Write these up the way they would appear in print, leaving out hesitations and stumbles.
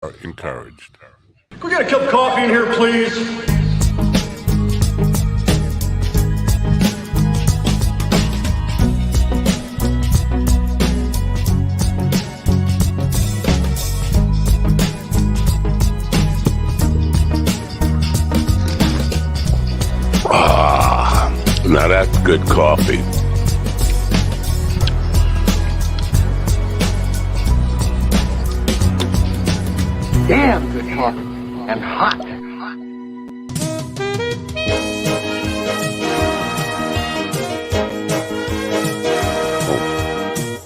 are encouraged. Can we get a cup of coffee in here, please? Now that's good coffee. Damn good coffee and hot.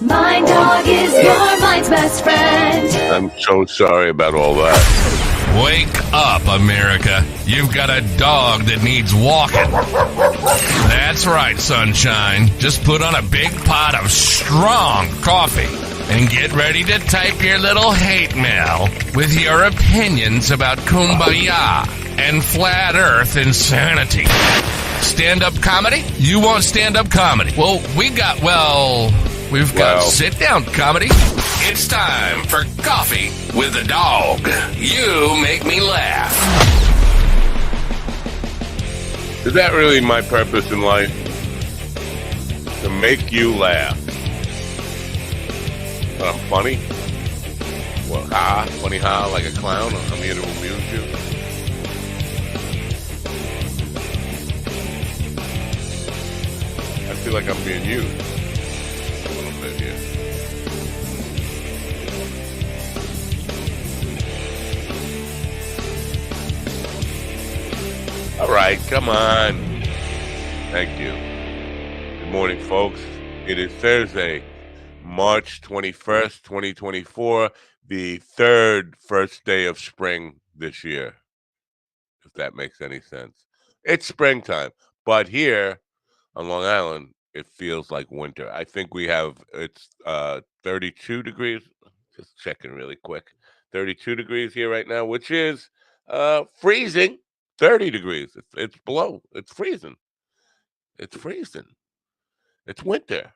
My dog is your mind's best friend. I'm so sorry about all that. Wake up, America. You've got a dog that needs walking. That's right, sunshine. Just put on a big pot of strong coffee and get ready to type your little hate mail with your opinions about kumbaya and flat earth insanity. Stand-up comedy? You want stand-up comedy? Well, we've got sit-down comedy. It's time for Coffee with a Dog. You make me laugh. Is that really my purpose in life? To make you laugh. But I'm funny? Well, funny like a clown? I'm here to amuse you. I feel like I'm being used a little bit here. All right, come on. Thank you. Good morning, folks. It is Thursday, March 21st, 2024, the first day of spring this year, if that makes any sense. It's springtime, but here on Long Island, it feels like winter. I think it's 32 degrees. Just checking really quick. 32 degrees here right now, which is freezing. 30 degrees. It's below. It's freezing. It's freezing. It's winter.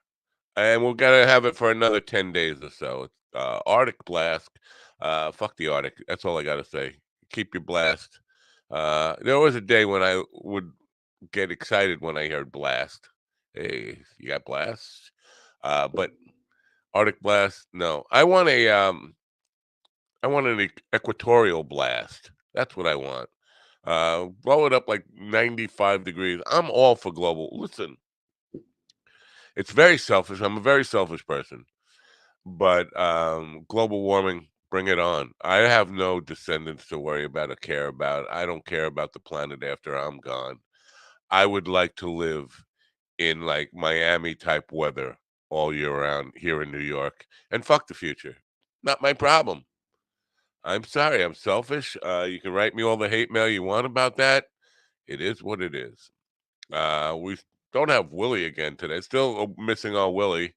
And we're going to have it for another 10 days or so. It's Arctic blast. Fuck the Arctic. That's all I got to say. Keep your blast. There was a day when I would get excited when I heard blast. Hey, you got blast? But Arctic blast, no. I want an equatorial blast. That's what I want. Blow it up like 95 degrees. I'm all for global. Listen, it's very selfish. I'm a very selfish person. But global warming, bring it on. I have no descendants to worry about or care about. I don't care about the planet after I'm gone. I would like to live in like Miami type weather all year round here in New York. And fuck the future. Not my problem. I'm sorry, I'm selfish. You can write me all the hate mail you want about that. It is what it is. We don't have Willie again today. Still missing our Willie.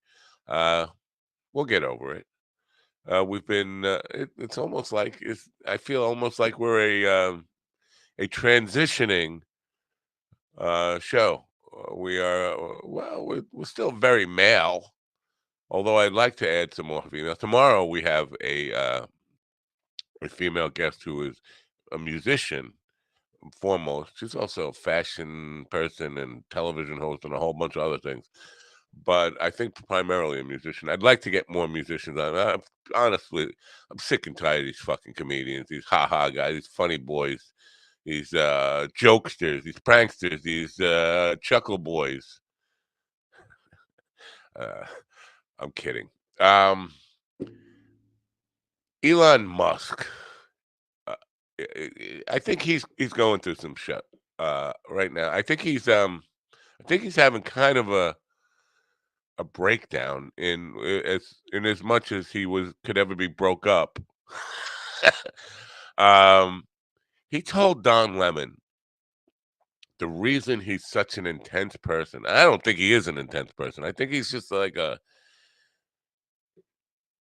We'll get over it. We've been. It's almost like I feel almost like we're a transitioning show. We are. We're still very male. Although I'd like to add some more female. Tomorrow we have a female guest who is a musician, foremost. She's also a fashion person and television host and a whole bunch of other things. But I think primarily a musician. I'd like to get more musicians on. Honestly, I'm sick and tired of these fucking comedians, these ha-ha guys, these funny boys, these jokesters, these pranksters, these chuckle boys. I'm kidding. Elon Musk. I think he's going through some shit right now. I think he's having kind of a breakdown in as much as could ever be broke up. He told Don Lemon the reason he's such an intense person. I don't think he is an intense person. I think he's just like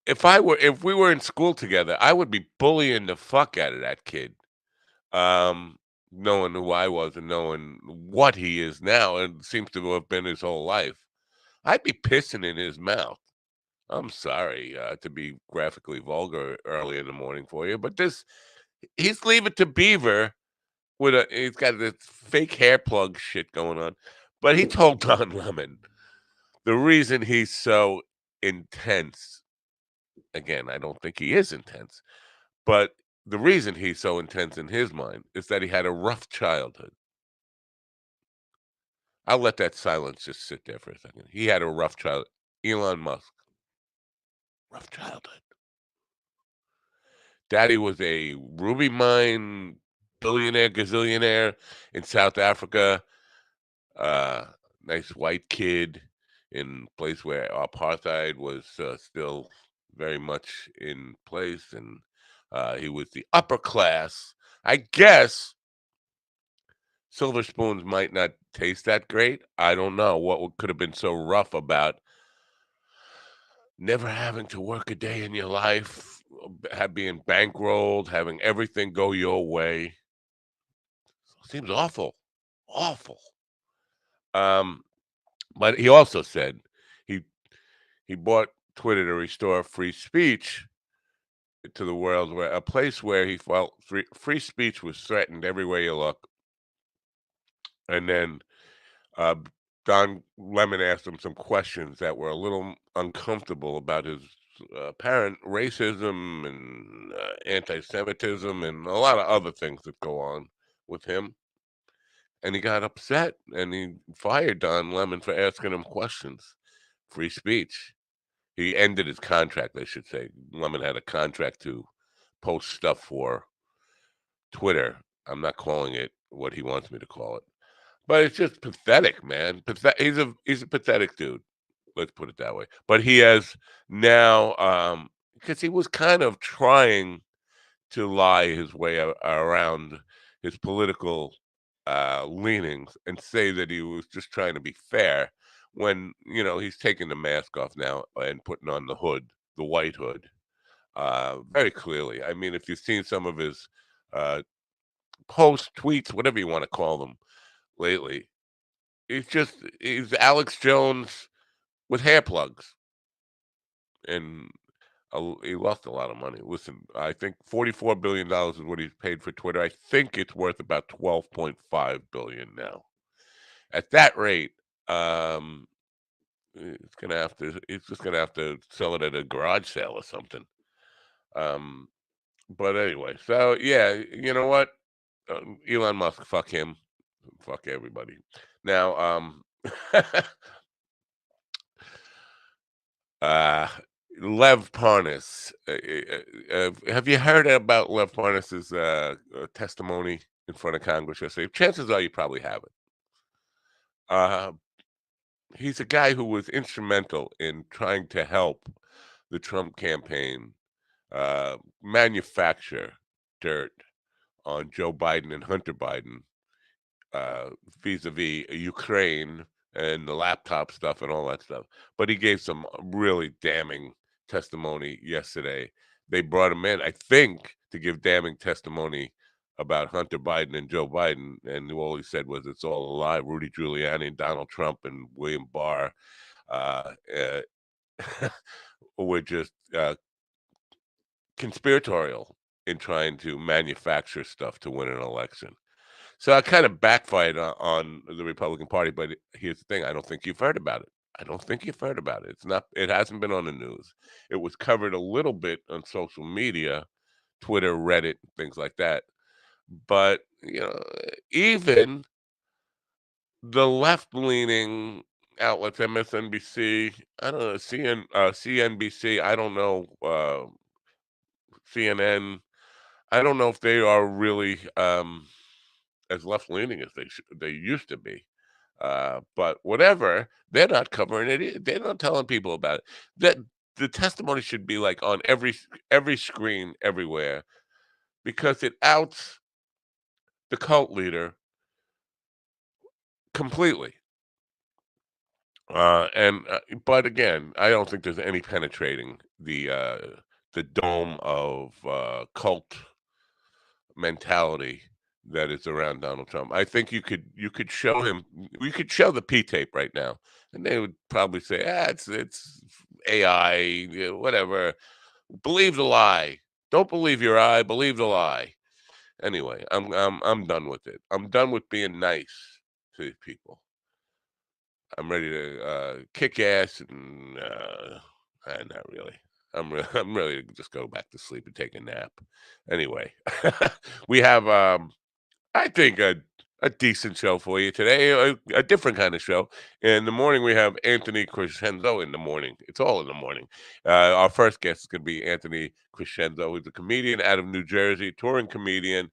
if we were in school together, I would be bullying the fuck out of that kid. Knowing who I was and knowing what he is now and seems to have been his whole life. I'd be pissing in his mouth. I'm sorry to be graphically vulgar early in the morning for you, but he's Leave It to Beaver he's got this fake hair plug shit going on. But he told Don Lemon the reason he's so intense. Again, I don't think he is intense, but the reason he's so intense in his mind is that he had a rough childhood. I'll let that silence just sit there for a second. He had a rough child. Elon Musk, rough childhood. Daddy was a ruby mine billionaire, gazillionaire in South Africa. Uh, Nice white kid in a place where apartheid was still very much in place, and he was the upper class. I guess silver spoons might not taste that great. I don't know could have been so rough about never having to work a day in your life, being bankrolled, having everything go your way. Seems awful, awful. Um, but he also said he he bought Twitter to restore free speech to the world, where a place where he felt free speech was threatened everywhere you look. And then uh, Don Lemon asked him some questions that were a little uncomfortable about his apparent racism and anti-Semitism and a lot of other things that go on with him. And he got upset and he fired Don Lemon for asking him questions. Free speech. He ended his contract, I should say. Lemon had a contract to post stuff for Twitter. I'm not calling it what he wants me to call it. But it's just pathetic, man. He's a pathetic dude. Let's put it that way. But he has now because he was kind of trying to lie his way around his political leanings and say that he was just trying to be fair when he's taking the mask off now and putting on the hood, the white hood, very clearly. I mean, if you've seen some of his uh, posts, tweets, whatever you want to call them lately, he's Alex Jones with hair plugs, and he lost a lot of money. Listen, I think $44 billion is what he's paid for Twitter. I think it's worth about 12.5 billion now. At that rate, um, it's just gonna have to sell it at a garage sale or something. Um, but anyway, so yeah, you know what? Elon Musk, fuck him, fuck everybody. Now, uh, Lev Parnas. Have you heard about Lev Parnas's testimony in front of Congress yesterday? Chances are you probably haven't. Uh, he's a guy who was instrumental in trying to help the Trump campaign manufacture dirt on Joe Biden and Hunter Biden uh, vis-a-vis Ukraine and the laptop stuff and all that stuff. But he gave some really damning testimony yesterday. They brought him in, I think, to give damning testimony about Hunter Biden and Joe Biden, and all he said was it's all a lie. Rudy Giuliani and Donald Trump and William Barr uh, were just conspiratorial in trying to manufacture stuff to win an election. So it kind of backfired on the Republican Party. But here's the thing: I don't think you've heard about it. I don't think you've heard about it. It's not. It hasn't been on the news. It was covered a little bit on social media, Twitter, Reddit, things like that. But even the left-leaning outlets, MSNBC, I don't know, CNBC, I don't know, CNN, I don't know if they are really as left-leaning as they used to be. But whatever, they're not covering it. They're not telling people about it. That the testimony should be like on every screen everywhere because it outs the cult leader completely. But again, I don't think there's any penetrating the dome of cult mentality that is around Donald Trump. I think you could show him, we could show the P tape right now, and they would probably say, it's AI, whatever. Believe the lie. Don't believe your eye. Believe the lie. Anyway, I'm done with it. I'm done with being nice to people. I'm ready to kick ass and not really. I'm ready to just go back to sleep and take a nap. Anyway, we have I think a decent show for you today, a different kind of show. In the morning, we have Anthony Crescenzo in the morning. It's all in the morning. Our first guest is going to be Anthony Crescenzo, who's a comedian out of New Jersey, touring comedian.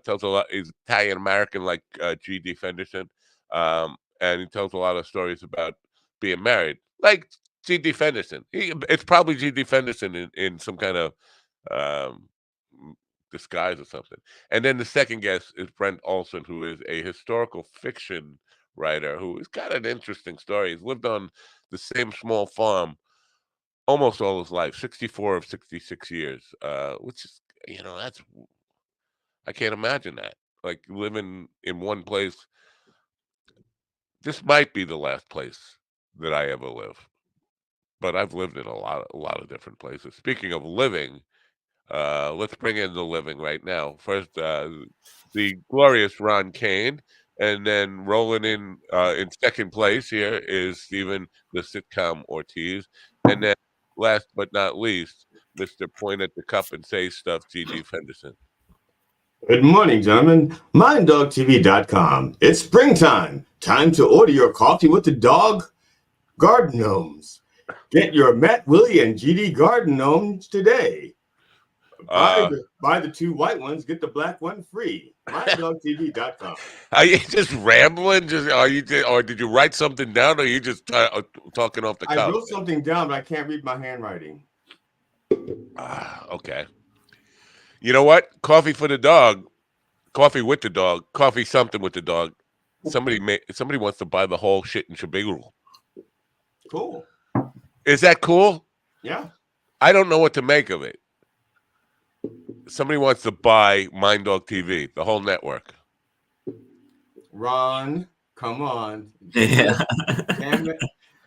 Tells a lot. He's Italian American, like G.D. Fenderson, and he tells a lot of stories about being married, like G.D. Fenderson. It's probably G.D. Fenderson in some kind of um, disguise or something. And then the second guest is Brent Olson, who is a historical fiction writer who has got an interesting story. He's lived on the same small farm almost all his life, 64 of 66 years, which is, that's, I can't imagine that. Like living in one place. This might be the last place that I ever live, but I've lived in a lot of different places. Speaking of living, let's bring in the living right now. First, the glorious Ron Kane, and then rolling in second place here is Stephen the sitcom Ortiz, and then last but not least, Mr. Point at the Cup and Say Stuff, G.D. Fenderson. Good morning, gentlemen. MindDogTV.com. It's springtime. Time to order your coffee with the dog garden gnomes. Get your Matt, Willie, and GD garden gnomes today. Buy the two white ones, get the black one free. MindDogTV.com. Are you just rambling? Or did you write something down, or are you just talking off the I cuff? wrote something down, but I can't read my handwriting. Okay. You know what? Coffee for the dog. Coffee with the dog. Coffee something with the dog. Somebody wants to buy the whole shit in Shabigal. Cool. Is that cool? Yeah. I don't know what to make of it. Somebody wants to buy Mind Dog TV, the whole network. Ron, come on. Yeah. Damn it.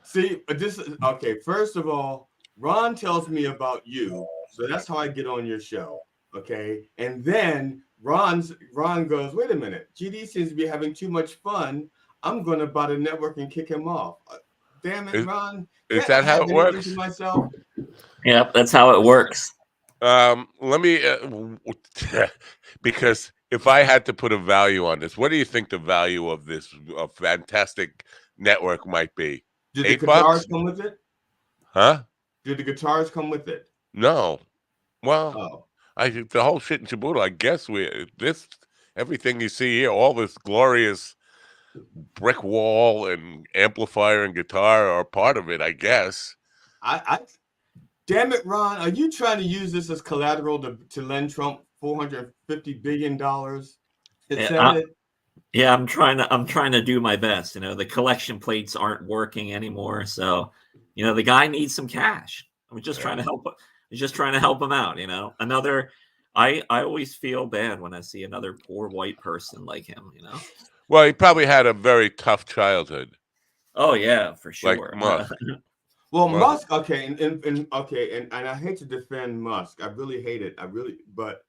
See, this is okay. First of all, Ron tells me about you, so that's how I get on your show. Okay, and then Ron goes, wait a minute, GD seems to be having too much fun. I'm going to buy the network and kick him off. Damn it, Ron! Is that how it works? To myself? Yep, that's how it works. Let me because if I had to put a value on this, what do you think the value of this fantastic network might be? Did the $8? guitars come with it? Huh? Did the guitars come with it? No. Well, the whole shit in Shibuya, I guess everything you see here, all this glorious brick wall and amplifier and guitar are part of it, I guess. Damn it, Ron! Are you trying to use this as collateral to lend Trump $450 billion? Yeah, I'm trying to do my best. The collection plates aren't working anymore, so the guy needs some cash. I'm just trying to help. Just trying to help him out. I always feel bad when I see another poor white person like him. Well, he probably had a very tough childhood. Oh yeah, for sure. Like Musk. Well, Musk, okay, and I hate to defend Musk. I really hate it. But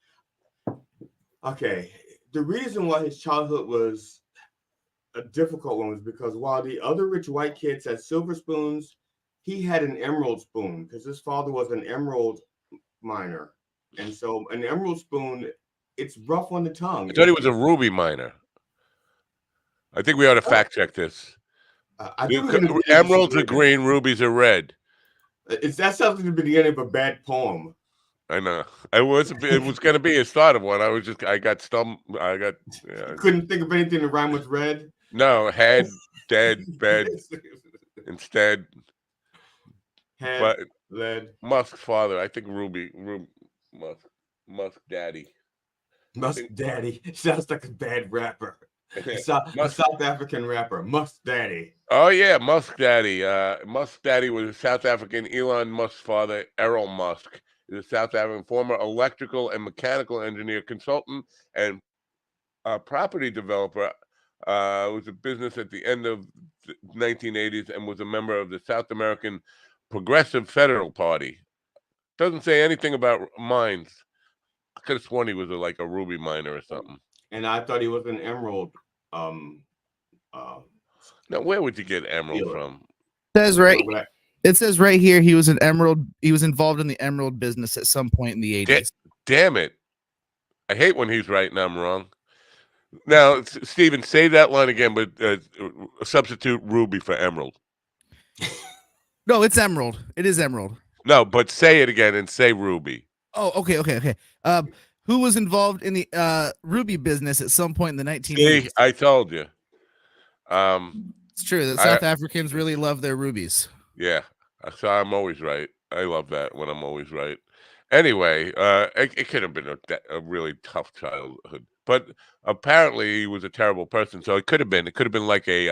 okay, the reason why his childhood was a difficult one was because while the other rich white kids had silver spoons, he had an emerald spoon because his father was an emerald miner, and so an emerald spoon, it's rough on the tongue. I thought he was a ruby miner. I think we ought to fact check this. Emeralds are green, rubies are red. That sounds like the beginning of a bad poem. I know. It was going to be a start of one. I got stumped. Couldn't think of anything to rhyme with red? No, head, dead, bed. Instead. Head, but lead. Musk's father, I think Musk daddy. Musk daddy. Sounds like a bad rapper. A South African rapper, Musk Daddy. Oh yeah, Musk Daddy. Musk Daddy was South African. Elon Musk's father, Errol Musk, is a South African former electrical and mechanical engineer, consultant, and property developer. Was a business at the end of the 1980s and was a member of the South American Progressive Federal Party. Doesn't say anything about mines. I could have sworn he was like a ruby miner or something. And I thought he was an emerald. Um, Now, where would you get emerald dealer. from? Says right. No, but I- It says right here he was involved in the emerald business at some point in the Da- 80s. damn it! I hate when he's right and I'm wrong. Now, Stephen, say that line again, but substitute ruby for emerald. No, it's emerald. It is emerald. No, but say it again and say ruby. Oh, okay. Who was involved in the ruby business at some point in the 1980s? See, I told you. It's true that South Africans really love their rubies. Yeah, so I'm always right. I love that when I'm always right. Anyway, it could have been a really tough childhood, but apparently he was a terrible person. So it could have been. It could have been like a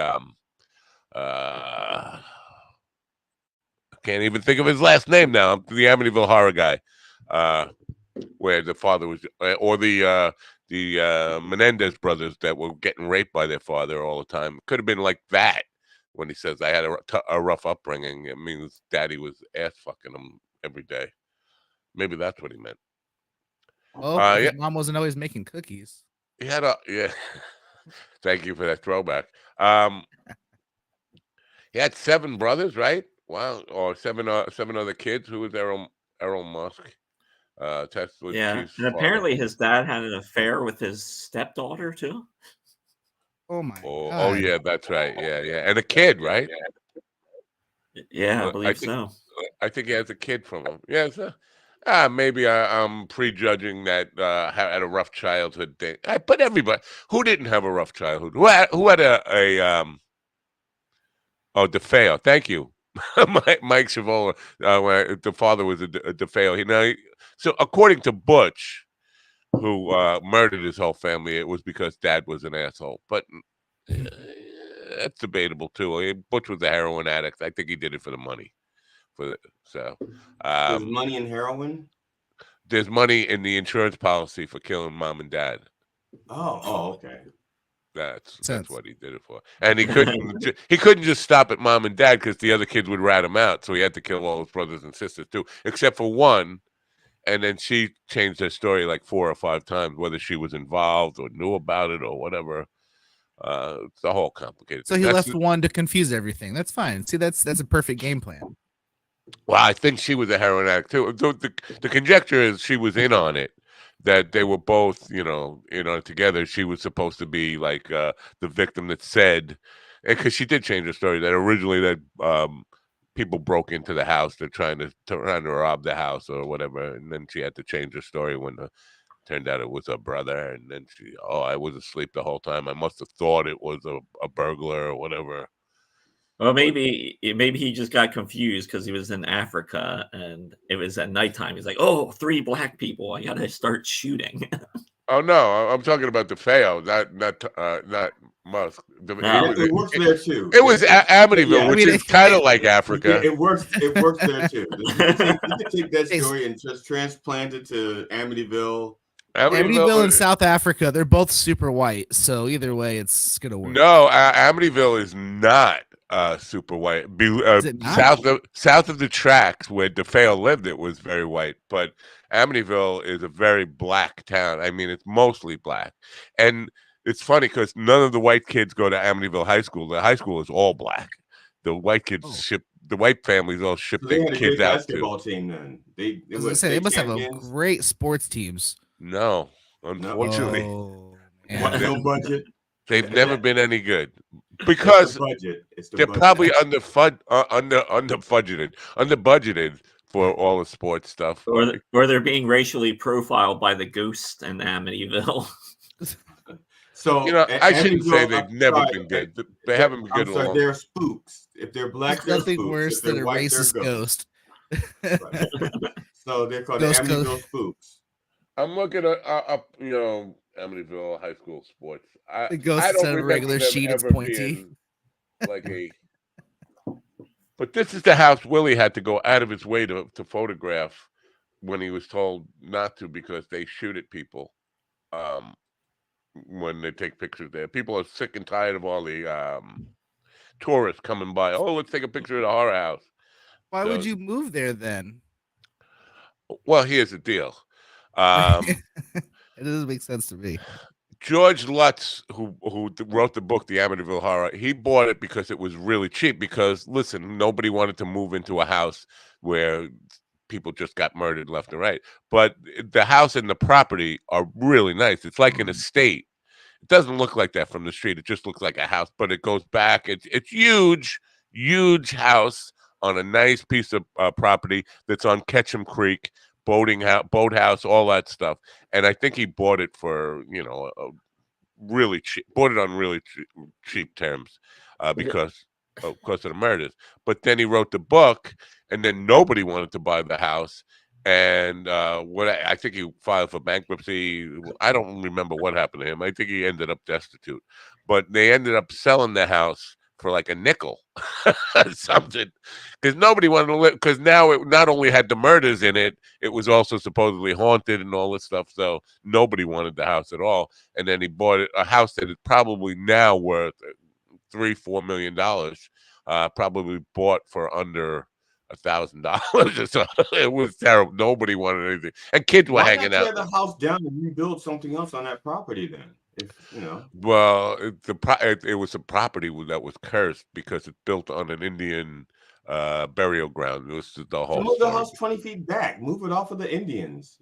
I can't even think of his last name now. The Amityville Horror guy, where the father was, or the Menendez brothers that were getting raped by their father all the time. It could have been like that. When he says I had a rough upbringing, it means daddy was ass fucking him every day. Maybe that's what he meant. Oh, Yeah. mom wasn't always making cookies. He had yeah. Thank you for that throwback. He had 7 brothers, right? Wow, or 7 other kids. Who was Errol Musk? Tesla. Yeah, Chief's and apparently father. his dad had an affair with his stepdaughter too. Oh my Oh god. yeah, that's right. Yeah, and a kid, right? Yeah, I I believe think so. I think he has a kid from him. Yeah, so, maybe I'm prejudging that had a rough childhood thing. But everybody who didn't have a rough childhood, who had a DeFeo. Thank you, Mike Chavola. When the father was a DeFeo. So according to Butch, who murdered his whole family, it was because dad was an asshole. But that's debatable too. Butch was a heroin addict. I think he did it for the money. there's money in heroin. There's money in the insurance policy for killing mom and dad. Oh, okay. That's Sense. what he did it for. And he couldn't just stop at mom and dad because the other kids would rat him out. So he had to kill all his brothers and sisters too, except for one. And then she changed her story like 4 or 5 times, whether she was involved or knew about it or whatever. It's a whole complicated So thing. he left one to confuse everything. That's fine. See, that's a perfect game plan. Well, I think she was a heroin addict too. The conjecture is she was in on it. That they were both, together. She was supposed to be like the victim that said, because she did change her story that originally that people broke into the house. They're trying to rob the house or whatever, and then she had to change her story when turned out it was her brother. And then I was asleep the whole time. I must have thought it was a burglar or whatever. Well, maybe he just got confused because he was in Africa and it was at nighttime. He's like, "Oh, 3 black people! I gotta start shooting." Oh no, I'm talking about DeFeo, not Musk. No. It works there too. It was Amityville, Yeah, which is kind of like Africa. It works there too. You can take that story and just transplant it to Amityville. Amityville and South Africa, they're both super white. So either way, it's gonna work. No, Amityville is not super white. Is it not? South of the tracks where DeFeo lived, it was very white. But Amityville is a very black town. I mean, it's mostly black, and it's funny because none of the white kids go to Amityville High School. The high school is all black. The white kids the white families all ship They their had a kids great out basketball team then. They must have a great sports teams. No, unfortunately, No budget. They've never been any good because they're probably under budgeted for all the sports stuff. Or they're being racially profiled by the ghost in Amityville. So I shouldn't say they've never been good. They haven't been good I'm sorry, long. they're spooks. If they're black, they're nothing spooks. worse If they're than a white, racist they're ghost. Right. So they're called Ghost Amityville spooks. I'm looking up, Amityville high school sports. The ghost I instead don't of a remember regular them sheet, it's ever pointy. being like a. But this is the house Willie had to go out of his way to photograph when he was told not to because they shoot at people when they take pictures there. People are sick and tired of all the tourists coming by. Oh, let's take a picture of the horror house. Why So, would you move there then? well, here's the deal. It doesn't make sense to me. George Lutz, who wrote the book The Amityville Horror, he bought it because it was really cheap. Because listen, nobody wanted to move into a house where people just got murdered left and right. But the house and the property are really nice. It's like an estate. It doesn't look like that from the street. It just looks like a house, but it goes back. It's huge, huge house on a nice piece of property that's on Ketchum Creek, boathouse, all that stuff. And I think he bought it for really cheap. Bought it on really cheap terms because of the murders. But then he wrote the book, and then nobody wanted to buy the house. And I think he filed for bankruptcy. I don't remember what happened to him. I think he ended up destitute. But they ended up selling the house for like a nickel, something, because nobody wanted to live. Because now it not only had the murders in it, it was also supposedly haunted and all this stuff. So nobody wanted the house at all. And then he bought a house that is probably now worth $3-4 million. Probably bought for under $1,000 or so. It was terrible. Nobody wanted anything, and kids were Why hanging not tear out. the house down and rebuild something else on that property then? If you know, Well, it was a property that was cursed because it's built on an Indian burial ground. It was the so whole move the story. house 20 feet back. Move it off of the Indians.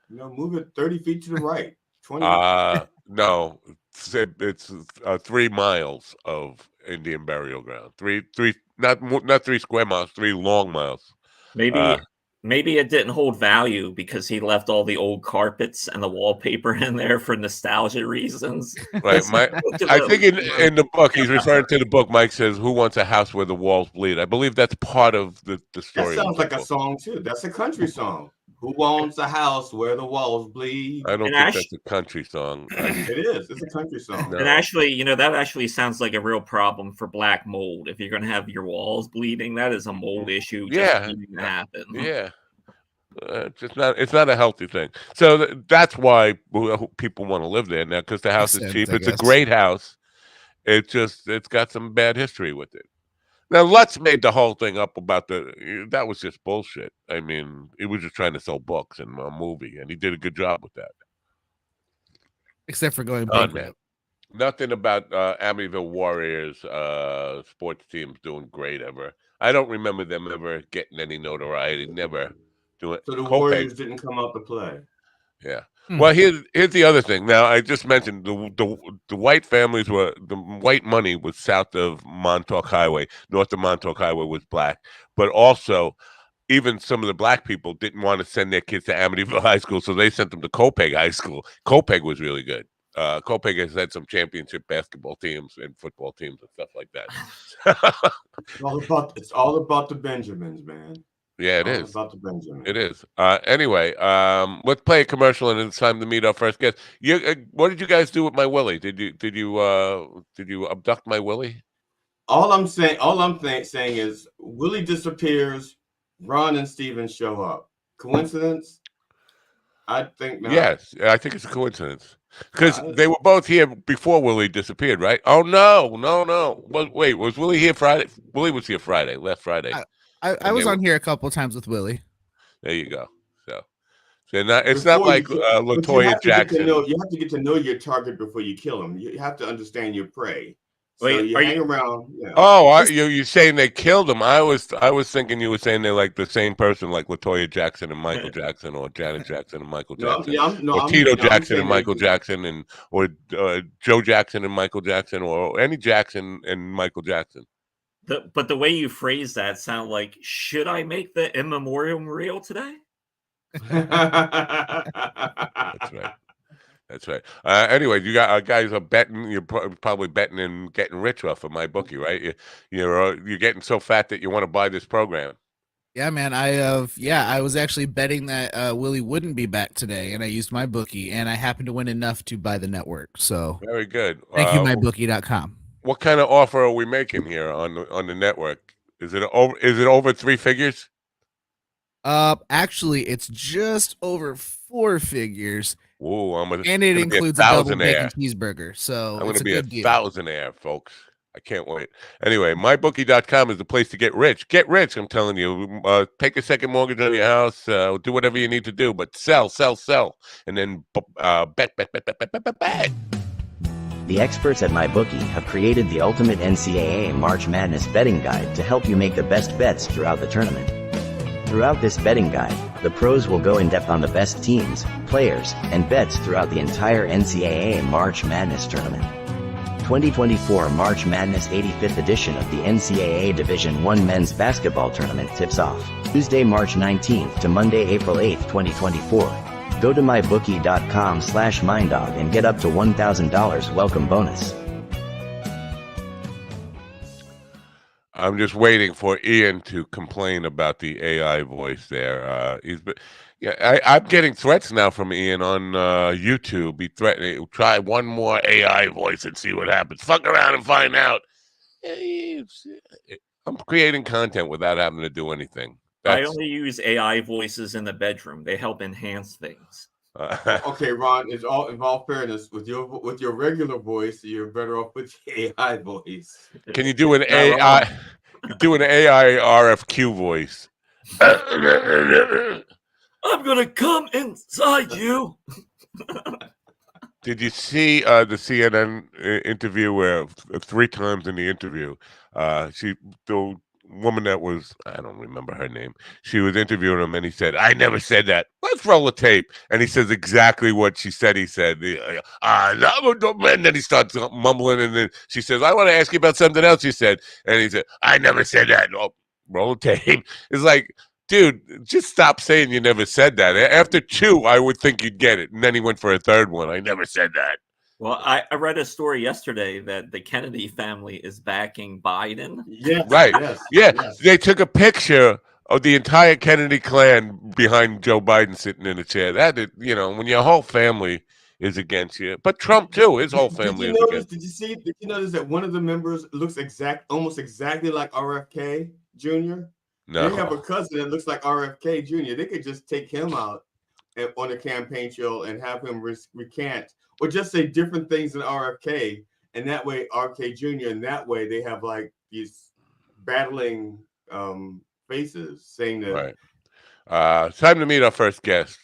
Move it 30 feet to the right. 20. No, it's 3 miles of Indian burial ground. Three, not 3 square miles, 3 long miles. Maybe maybe it didn't hold value because he left all the old carpets and the wallpaper in there for nostalgia reasons. Right. I think in the book he's referring to the book. Mike says, "Who wants a house where the walls bleed?" I believe that's part of the That story. sounds like a song too. That's a country song. Who wants a house where the walls bleed? I don't think that's a country song. It is. It's a country song. And actually, that actually sounds like a real problem for black mold. If you're going to have your walls bleeding, that is a mold issue. Yeah. Just needing to happen. Yeah. It's not a healthy thing. So that's why people want to live there now, because the house is cheap. It's a great house. It's got some bad history with it. Now Lutz made the whole thing up about that was just bullshit. I mean, he was just trying to sell books and a movie, and he did a good job with that. Except for going bankrupt. Man. Nothing about Amityville Warriors sports teams doing great ever. I don't remember them ever getting any notoriety. Never doing. So the Warriors didn't come out to play. Yeah. Well, here's the other thing. Now, I just mentioned the white families the white money was south of Montauk Highway. North of Montauk Highway was black. But also, even some of the black people didn't want to send their kids to Amityville High School, so they sent them to Copeg High School. Copeg was really good. Copeg has had some championship basketball teams and football teams and stuff like that. It's all about the Benjamins, man. Yeah, it is. About the Benjamins. It is. Anyway, let's play a commercial, and it's time to meet our first guest. What did you guys do with my Willie? Did you abduct my Willie? All I'm saying is Willie disappears. Ron and Steven show up. Coincidence? I think not. Yes, I think it's a coincidence because they were both here before Willie disappeared, right? Oh no. Wait, was Willie here Friday? Willie was here Friday, last Friday. I was on here a couple of times with Willie. There you go. So it's not like Latoya Jackson. You have to get to know your target before you kill him. You have to understand your prey. So Wait, you hang around. You know. Oh, are you saying they killed him? I was thinking you were saying they're like the same person, like Latoya Jackson and Michael Jackson, or Janet Jackson and Michael Jackson, or Tito Jackson and Michael Jackson, or Joe Jackson and Michael Jackson, or any Jackson and Michael Jackson. But the way you phrase that sound like, should I make the in memoriam reel today? That's right. That's right. Anyway, you guys are betting. You're probably betting and getting rich off of my bookie, right? You're getting so fat that you want to buy this program. Yeah, man. I was actually betting that Willie wouldn't be back today, and I used my bookie, and I happened to win enough to buy the network. So very good. Thank you, mybookie.com. What kind of offer are we making here on the network? Is it over 3 figures? Actually, it's just over 4 figures. Whoa, and it includes a double bacon cheeseburger. So I'm going it's to be a good deal. $1,000-aire, folks. I can't wait. Anyway, mybookie.com is the place to get rich. Get rich, I'm telling you. Take a second mortgage on your house. Do whatever you need to do, but sell, and then bet. The experts at MyBookie have created the ultimate NCAA March Madness betting guide to help you make the best bets throughout the tournament. Throughout this betting guide, the pros will go in depth on the best teams, players, and bets throughout the entire NCAA March Madness tournament. 2024 March Madness 85th edition of the NCAA Division I Men's Basketball Tournament tips off Tuesday, March 19th to Monday, April 8th, 2024. Go to mybookie.com/minddog and get up to $1,000 welcome bonus. I'm just waiting for Ian to complain about the AI voice there. I'm getting threats now from Ian on YouTube. He threatening, try one more AI voice and see what happens. Fuck around and find out. I'm creating content without having to do anything. I only use AI voices in the bedroom. They help enhance things. Okay, Ron. In all fairness, with your regular voice, you're better off with the AI voice. Can you do an AI? Do an AI RFQ voice. I'm gonna come inside you. Did you see the CNN interview where 3 times in the interview, the woman that was, I don't remember her name, she was interviewing him and he said, I never said that. Let's roll the tape. And he says exactly what she said he said. And then he starts mumbling and then she says, I want to ask you about something else you said. And he said, I never said that. Oh, roll the tape. It's like, dude, just stop saying you never said that. After 2, I would think you'd get it. And then he went for a 3rd one. I never said that. Well, I read a story yesterday that the Kennedy family is backing Biden. Yes, right. Yes. They took a picture of the entire Kennedy clan behind Joe Biden sitting in a chair. That is, when your whole family is against you. But Trump too, his whole family is against. Did you notice that one of the members looks almost exactly like RFK Jr.? No. They have a cousin that looks like RFK Jr. They could just take him out on a campaign trail and have him recant or just say different things than RFK, and that way RFK Jr. and that way they have like these battling faces saying that. Right. It's time to meet our first guest.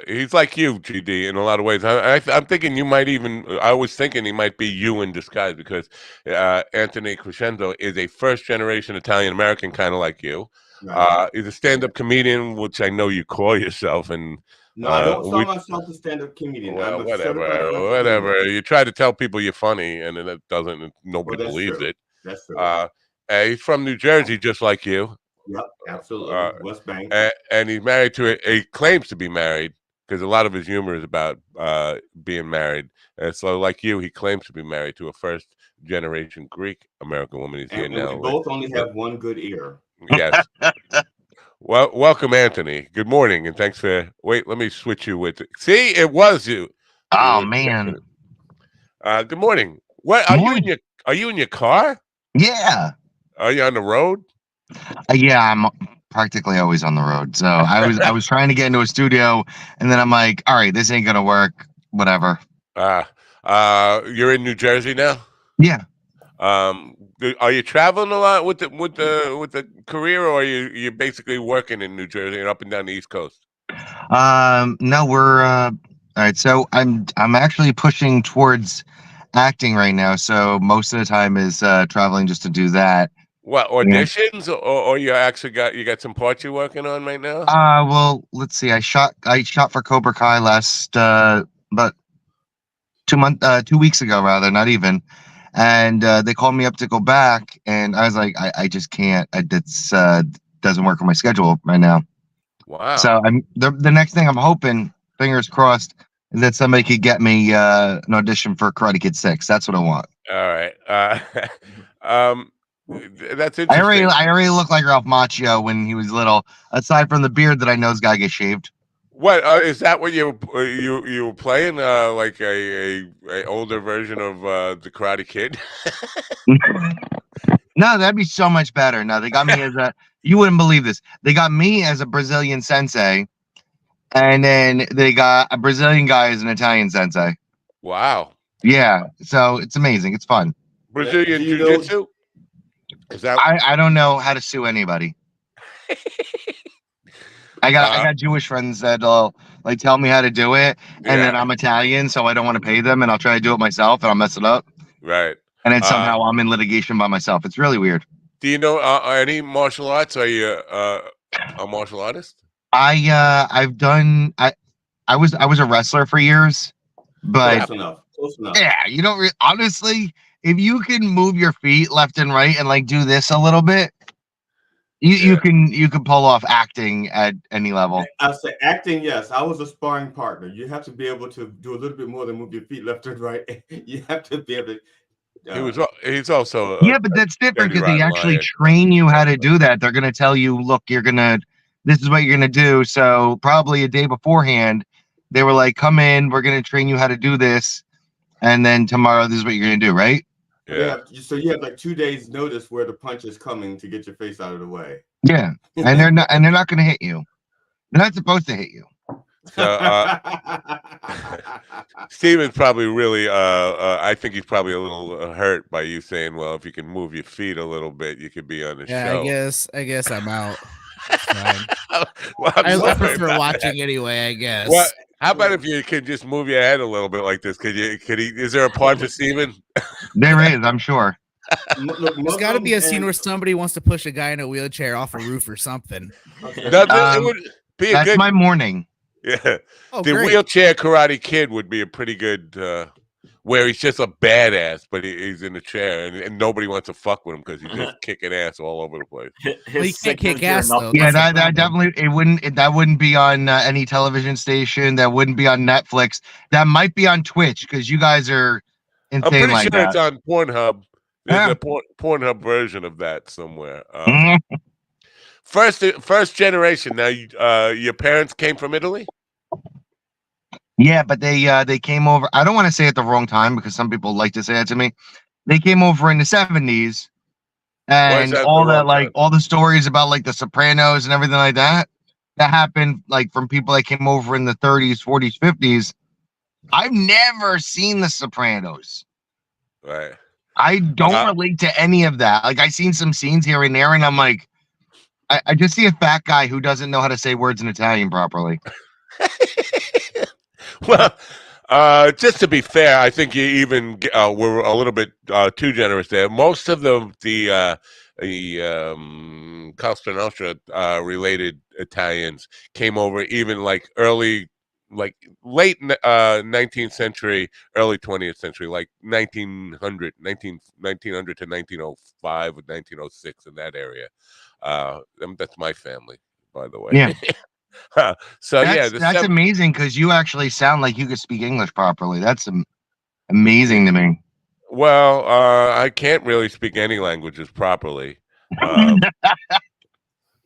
He's like you, GD, in a lot of ways. I'm thinking you might even. I was thinking he might be you in disguise because Anthony Crescenzo is a first-generation Italian American, kind of like you. Right. He's a stand-up comedian, which I know you call yourself, and no, I don't call myself a stand-up comedian. Well, whatever. You try to tell people you're funny, and then it doesn't. Nobody believes it. That's true. He's from New Jersey, just like you. Yep, absolutely. West Bank. And he's married to he claims to be married because a lot of his humor is about being married. And so, like you, he claims to be married to a first-generation Greek American woman. He's here now. We both only have one good ear. Yes. Well, welcome, Anthony. Good morning, and thanks for. Wait, let me switch you with. See, it was you. Oh man. Good morning. What are you in your? Are you in your car? Yeah. Are you on the road? Yeah, I'm practically always on the road. So I was trying to get into a studio, and then I'm like, all right, this ain't gonna work. Whatever. You're in New Jersey now? Yeah. Are you traveling a lot with the career, or are you basically working in New Jersey and up and down the East Coast? No, we're all right. So I'm actually pushing towards acting right now. So most of the time is traveling just to do that. What auditions, or you actually got some parts you're working on right now? Well, let's see. I shot for Cobra Kai last about 2 weeks ago, rather, not even. And they called me up to go back, and I was like, I just can't. It's doesn't work with my schedule right now. Wow. So I'm the next thing I'm hoping, fingers crossed, is that somebody could get me an audition for Karate Kid 6. That's what I want. All right. That's interesting. I already look like Ralph Macchio when he was little. Aside from the beard that I know's gotta get shaved. What is that? What you were playing? Like a older version of the Karate Kid? No, that'd be so much better. No, they got me as you wouldn't believe this. They got me as a Brazilian sensei, and then they got a Brazilian guy as an Italian sensei. Wow. Yeah, so it's amazing. It's fun. Brazilian Do you know? jiu-jitsu? Is that I don't know how to sue anybody. I uh, got Jewish friends that'll like tell me how to do it, and then yeah, I'm Italian, so I don't want to pay them, and I'll try to do it myself, and I'll mess it up, right. and then Uh, somehow I'm in litigation by myself. It's really weird. do you know any martial arts? Are you a martial artist? I've done I was a wrestler for years, but Close enough. Close enough. yeah, you don't honestly, if you can move your feet left and right and like do this a little bit, Yeah. you can pull off acting at any level. I say acting, yes. I was a sparring partner. You have to be able to do a little bit more than move your feet left and right. You have to be able to. He's also Yeah, but that's different dirty because they rotten actually lion. train you how to do that. They're gonna tell you, look, this is what you're gonna do. So probably a day beforehand, they were like, come in, we're gonna train you how to do this, and then tomorrow this is what you're gonna do, right? Yeah. So you have like 2 days notice where the punch is coming to get your face out of the way. Yeah, and they're not gonna hit you. They're not supposed to hit you. So Steven's probably really I think he's probably a little hurt by you saying, well, if you can move your feet a little bit, you could be on the Yeah, show. I guess I'm out. It's fine. Well, I'm I sorry prefer about watching that. anyway, I guess. What? How about if you could just move your head a little bit like this? Is there a part for Steven? There is, I'm sure. Look, There's got to be a Muslims scene and- where somebody wants to push a guy in a wheelchair off a roof or something. Okay. It would be a That's good. my morning. Yeah, Oh, the great. wheelchair Karate Kid would be a pretty good. Where he's just a badass, but he's in a chair, and nobody wants to fuck with him because he's just kicking ass all over the place. Well, he can't kick ass though. Yeah, That's the that problem. definitely that wouldn't be on any television station. That wouldn't be on Netflix. That might be on Twitch because you guys are I'm insane pretty like sure it's that. on Pornhub. There's Yeah. a Pornhub version of that somewhere. Mhm. First generation. Now, your parents came from Italy. Yeah, but they came over. I don't want to say at the wrong time because some people like to say that to me. They came over in the 70s, Why is and that the all that wrong like time? all the stories about like the Sopranos and everything like that happened like from people that came over in the 30s, 40s, 50s. I've never seen the Sopranos. Right. I don't relate to any of that. Like I seen some scenes here and there, and I'm like, I just see a fat guy who doesn't know how to say words in Italian properly. Well, just to be fair, I think you even were a little bit too generous there. Most of the Costa Nostra related Italians came over even like late 19th century, early 20th century, like 1900 to 1905 or 1906 in that area. That's my family, by the way. Yeah. So That's amazing because you actually sound like you could speak English properly. That's amazing to me. Well, I can't really speak any languages properly.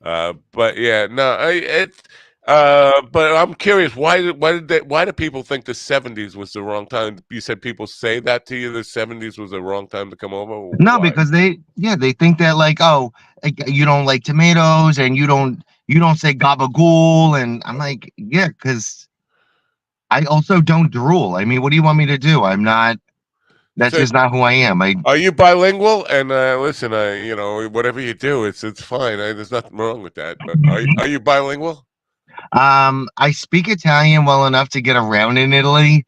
But yeah, no, but I'm curious, why do people think the 70s was the wrong time? You said people say that to you, the 70s was the wrong time to come over? No, Why? because they think that like, oh, like, you don't like tomatoes and you don't say gabagool, and I'm like, yeah, because I also don't drool. I mean, what do you want me to do? I'm not. That's So, just not who I am. are you bilingual? And listen, whatever you do, it's fine. There's nothing wrong with that. But are you bilingual? I speak Italian well enough to get around in Italy,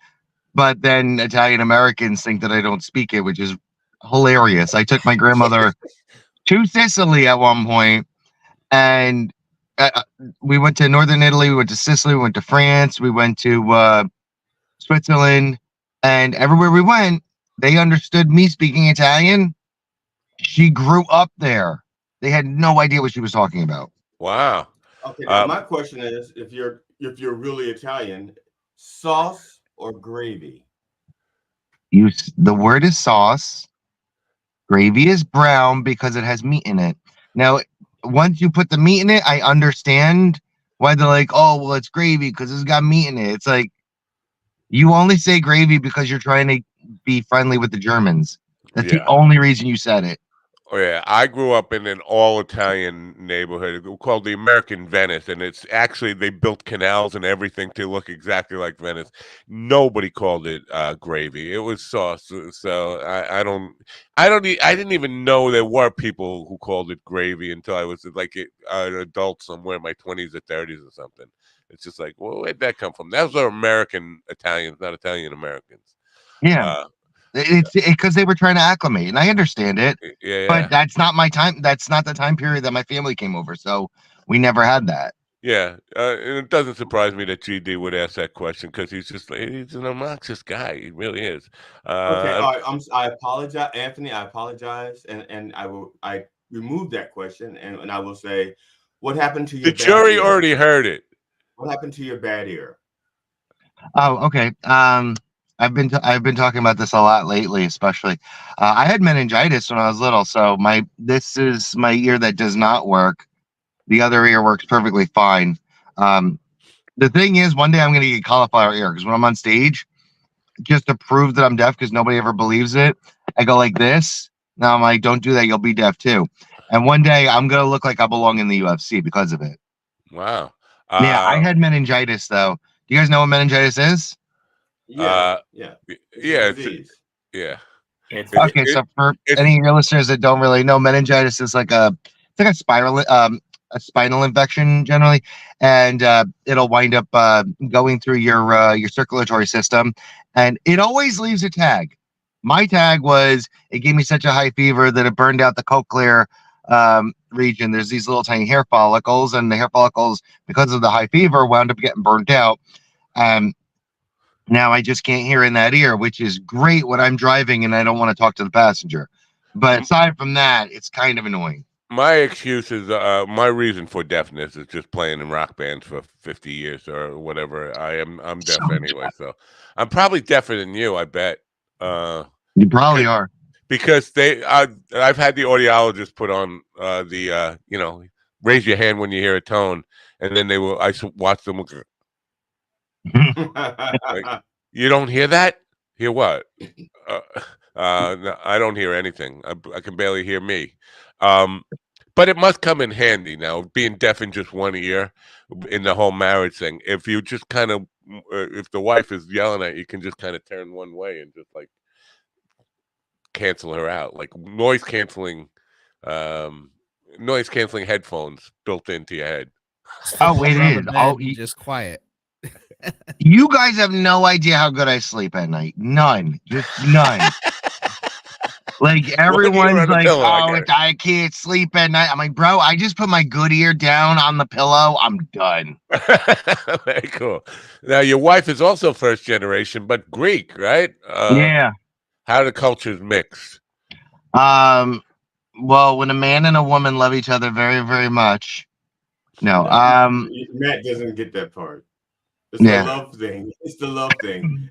but then Italian Americans think that I don't speak it, which is hilarious. I took my grandmother to Sicily at one point, and we went to northern Italy, we went to Sicily, we went to France, we went to Switzerland, and everywhere we went, they understood me speaking Italian. She grew up there. They had no idea what she was talking about. Wow. Okay, now my question is, if you're really Italian, sauce or gravy? The word is sauce. Gravy is brown because it has meat in it. Now, once you put the meat in it, I understand why they're like, oh, well, it's gravy because it's got meat in it. It's like, you only say gravy because you're trying to be friendly with the Germans. That's the only reason you said it. Oh yeah, I grew up in an all Italian neighborhood called the American Venice, and it's actually they built canals and everything to look exactly like Venice. Nobody called it gravy; it was sauce. So I didn't even know there were people who called it gravy until I was like an adult somewhere in my 20s or 30s or something. It's just like, well, where'd that come from? Those are American Italians, not Italian Americans. Yeah, Uh, it's because they were trying to acclimate, and I understand it. yeah, But yeah. that's not my time. That's not the time period that my family came over, so we never had that. Yeah, and it doesn't surprise me that GD would ask that question because he's an obnoxious guy. He really is. Okay, Uh, all right. I apologize, Anthony. I apologize, and I remove that question, and I will say, what happened to the your bad jury ear? already heard it. What happened to your bad ear? Oh, okay. I've been talking about this a lot lately, especially. I had meningitis when I was little, so my this is my ear that does not work. The other ear works perfectly fine. Um, the thing is, one day I'm going to get cauliflower ear because when I'm on stage, just to prove that I'm deaf, because nobody ever believes it, I go like this. Now I'm like, don't do that, you'll be deaf too. And one day I'm going to look like I belong in the UFC because of it. Wow. Yeah, I Uh, had meningitis though. Do you guys know what meningitis is? Yeah, uh, yeah. It's a yeah, disease. yeah. It's It's Okay, it, so for it's any of your listeners that don't really know, meningitis is like a spinal infection generally, and it'll wind up going through your circulatory system, and it always leaves a tag. My tag was it gave me such a high fever that it burned out the cochlear region. There's these little tiny hair follicles, and the hair follicles, because of the high fever, wound up getting burnt out. Um, Now I just can't hear in that ear, which is great when I'm driving and I don't want to talk to the passenger. But aside from that, it's kind of annoying. my excuse is my reason for deafness is just playing in rock bands for 50 years or whatever. I'm So deaf anyway, so I'm probably deafer than you. I bet. Uh, you probably are. because I've had the audiologist put on raise your hand when you hear a tone, and then watch them look like, you don't hear that? Hear what? Uh, no, I don't hear anything. I can barely hear me. Um, but it must come in handy now, being deaf in just one ear in the whole marriage thing. If you just kind of, if the wife is yelling at you, you can just kind of turn one way and just like cancel her out, like um, noise canceling headphones built into your head. Sit Oh, in the it rubber is. bed and just quiet. You guys have no idea how good I sleep at night. None. Just none. Like One ear everyone's on the like, pillow. I oh, get it. I can't sleep at night. I'm like, bro, I just put my good ear down on the pillow. I'm done. Very cool. Now, your wife is also first generation, but Greek, right? Yeah. How the cultures mix. Um. Well, when a man and a woman love each other very, very much. No. No, Matt doesn't get that part. It's the Yeah. love thing. It's the love thing.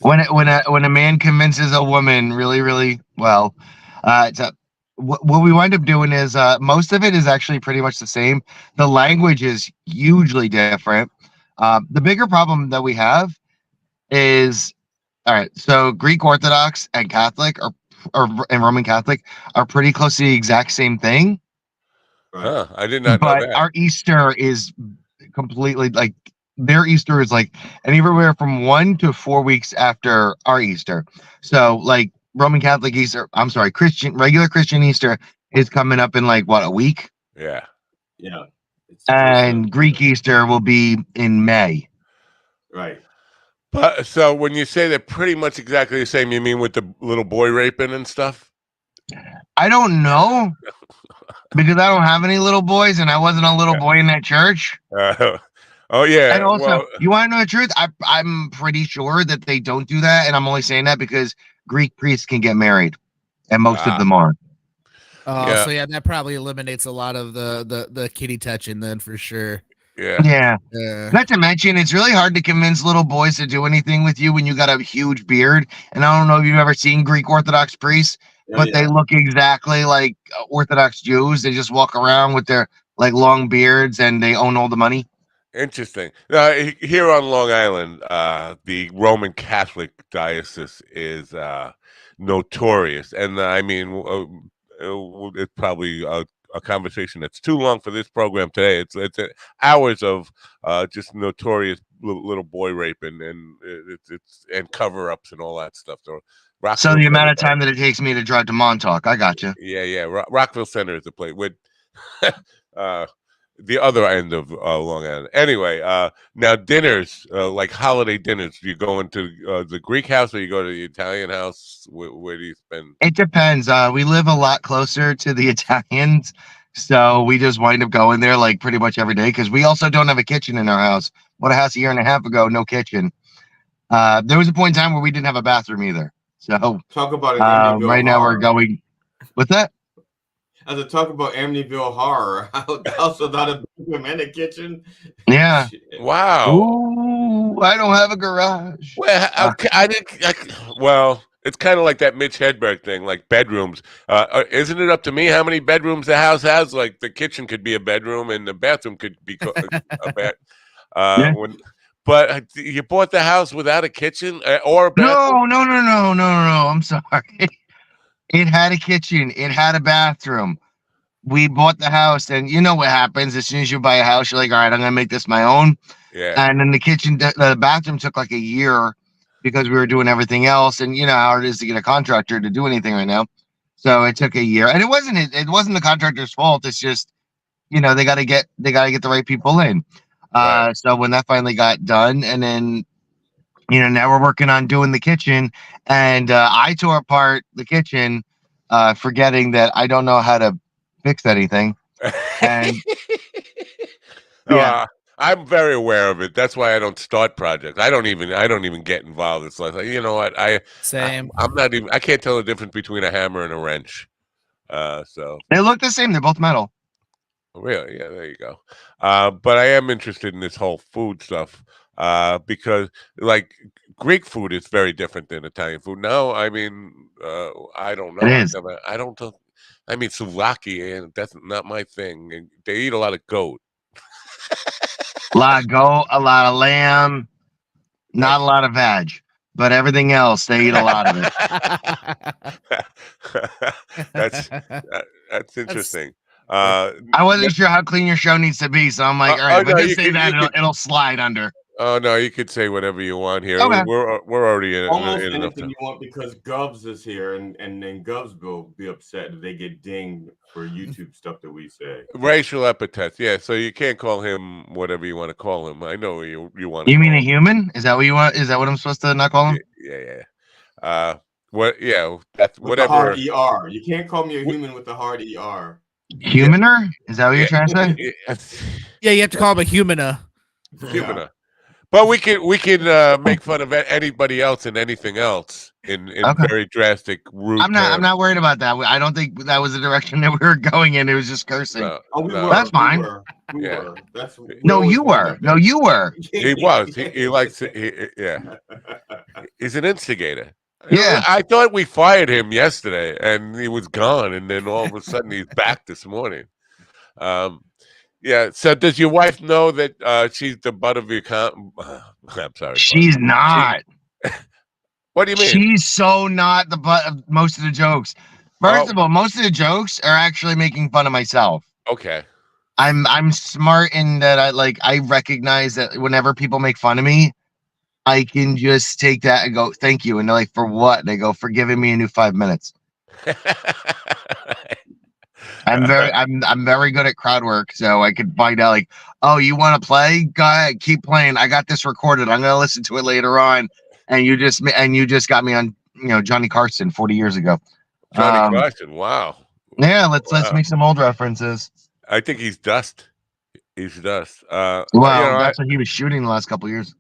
When a man convinces a woman really, really well, it's a, what we wind up doing is most of it is actually pretty much the same. The language is hugely different. The bigger problem that we have is all right. So Greek Orthodox and Catholic or and Roman Catholic are pretty close to the exact same thing, Right. Huh, I did not know but that. our Easter is completely like their Easter is like anywhere from 1 to 4 weeks after our Easter. So like Roman Catholic Easter, I'm sorry, regular Christian Easter is coming up in like what, a week? Yeah. Yeah. It's the first of And Greek Easter will be in May. right. But so when you say they're pretty much exactly the same, you mean with the little boy raping and stuff? I don't know because I don't have any little boys and I wasn't a little boy in that church. Uh, oh And yeah. also, Well, you want to know the truth? I'm pretty sure that they don't do that, and I'm only saying that because Greek priests can get married, and most of ah, them are. yeah, So yeah, that probably eliminates a lot of the kitty touching then for sure. yeah. Yeah. Uh, Not to mention, it's really hard to convince little boys to do anything with you when you got a huge beard. And I don't know if you've ever seen Greek Orthodox priests, Oh but they yeah. look exactly like Orthodox Jews. They just walk around with their like long beards, and they own all the money. Interesting. Here on Long Island, the Roman Catholic diocese is notorious, and I mean, it's probably a conversation that's too long for this program today. It's hours of just notorious little boy raping and it's and cover ups and all that stuff. So So Rockville the Center, amount of time that it takes me to drive to Montauk, I got you. yeah. Rockville Center is the place with uh, the other end of Long Island. Anyway, now dinners, like holiday dinners. Do you go into the Greek house or you go to the Italian house? Where do you spend? It depends. We live a lot closer to the Italians, so we just wind up going there like pretty much every day because we also don't have a kitchen in our house. Bought a house a year and a half ago, no kitchen. There was a point in time where we didn't have a bathroom either. So Talk about an Amityville right now we're horror. going with that. As a talk about Amityville horror, also not a bathroom and a kitchen. Yeah. Shit. Wow. Ooh, I don't have a garage. Well, I didn't. Well, it's kind of like that Mitch Hedberg thing, like bedrooms. Isn't it up to me how many bedrooms the house has? Like the kitchen could be a bedroom and the bathroom could be a bed. Yeah. But you bought the house without a kitchen or a bathroom? No. I'm sorry. It had a kitchen. It had a bathroom. We bought the house, and you know what happens as soon as you buy a house, you're like, all right, I'm gonna make this my own. Yeah. And then the bathroom took like a year because we were doing everything else, and you know how it is to get a contractor to do anything right now. So it took a year, and it wasn't the contractor's fault. It's just they got to get the right people in. Right. So when that finally got done, and then now we're working on doing the kitchen, and I tore apart the kitchen, forgetting that I don't know how to fix anything. And yeah, I'm very aware of it. That's why I don't start projects. I don't even get involved. It's like you know what Same. I'm not even. I can't tell the difference between a hammer and a wrench. So they look the same. They're both metal. really, yeah, there you go. But I am interested in this whole food stuff because like Greek food is very different than Italian food. No, I mean, I don't It know. is. I don't. I mean, souvlaki, and that's not my thing. And they eat a lot of goat. A lot of goat, a lot of lamb, not a lot of veg, but everything else they eat a lot of it. that's that's interesting. I wasn't sure how clean your show needs to be, so I'm like, all right, if I just say that, it'll slide under. Oh no, you could say whatever you want here. Okay. We're already in Almost in enough anything time. you want because Gubs is here, and then Gubs will be upset if they get dinged for YouTube stuff that we say. Racial epithets, yeah. So you can't call him whatever you want to call him. I know you want. You mean a human? Is that what you want? Is that what I'm supposed to not call him? Yeah. What? Yeah, that's with whatever. The hard ER. You can't call me a human with a hard ER. Humaner? Is that what you're trying to say? Yeah, you have to call him a humana. Humana. But we can make fun of anybody else and anything else in very drastic rude. I'm not worried about that. I don't think that was the direction that we were going in. It was just cursing. No, we were. That's fine. We were. That's no, you were. No, you were. He was. He likes it. Yeah. He's an instigator. Yeah. I thought we fired him yesterday and he was gone, and then all of a sudden he's back this morning. Yeah. So does your wife know that she's the butt of your I'm sorry. She's not. What do you mean? She's so not the butt of most of the jokes. First of all, most of the jokes are actually making fun of myself. Okay. I'm smart in that I recognize that whenever people make fun of me, I can just take that and go, thank you. And they're like, for what? They go, for giving me a new 5 minutes. I'm very good at crowd work, so I could find out like, oh, you want to play? Go ahead, keep playing. I got this recorded. I'm gonna listen to it later on. And you just got me on Johnny Carson 40 years ago. Johnny Carson, wow. Yeah, let's make some old references. I think he's dust. He's dust. Well, that's what he was shooting the last couple of years.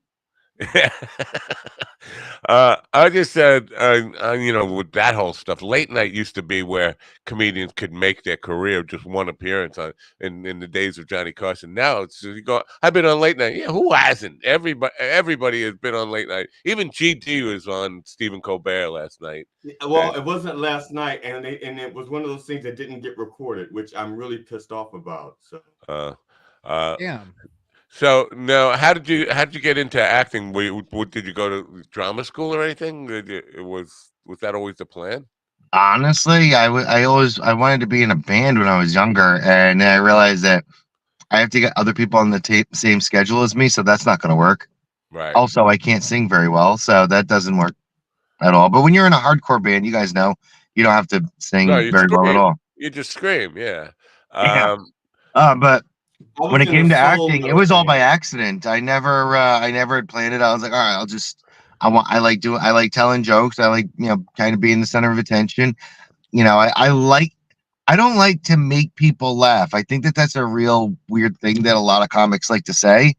I just said, with that whole stuff, late night used to be where comedians could make their career just one appearance in the days of Johnny Carson. Now it's you go. I've been on late night. Yeah, who hasn't? Everybody has been on late night. Even GD was on Stephen Colbert last night. Well, it wasn't last night, and it was one of those things that didn't get recorded, which I'm really pissed off about. So. Damn. So now, how did you get into acting? Did you go to drama school or anything? Was that always the plan? Honestly, I wanted to be in a band when I was younger, and then I realized that I have to get other people on the same schedule as me, so that's not going to work. Right. Also, I can't sing very well, so that doesn't work at all. But when you're in a hardcore band, you guys know you don't have to No, sing you very well at scream. all. You just scream. Yeah. Yeah. Um, But I when was it in a came to acting, it solo was all by band. accident. I never had planned it. I was like, all right, I like telling jokes. I like, kind of being the center of attention. I don't like to make people laugh. I think that that's a real weird thing that a lot of comics like to say.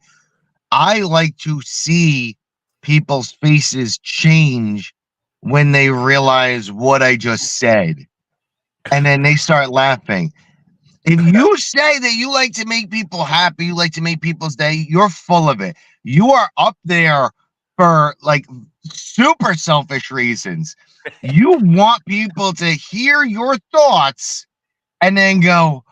I like to see people's faces change when they realize what I just said, and then they start laughing. If you say that you like to make people happy, you like to make people's day, you're full of it. You are up there for like super selfish reasons. You want people to hear your thoughts and then go,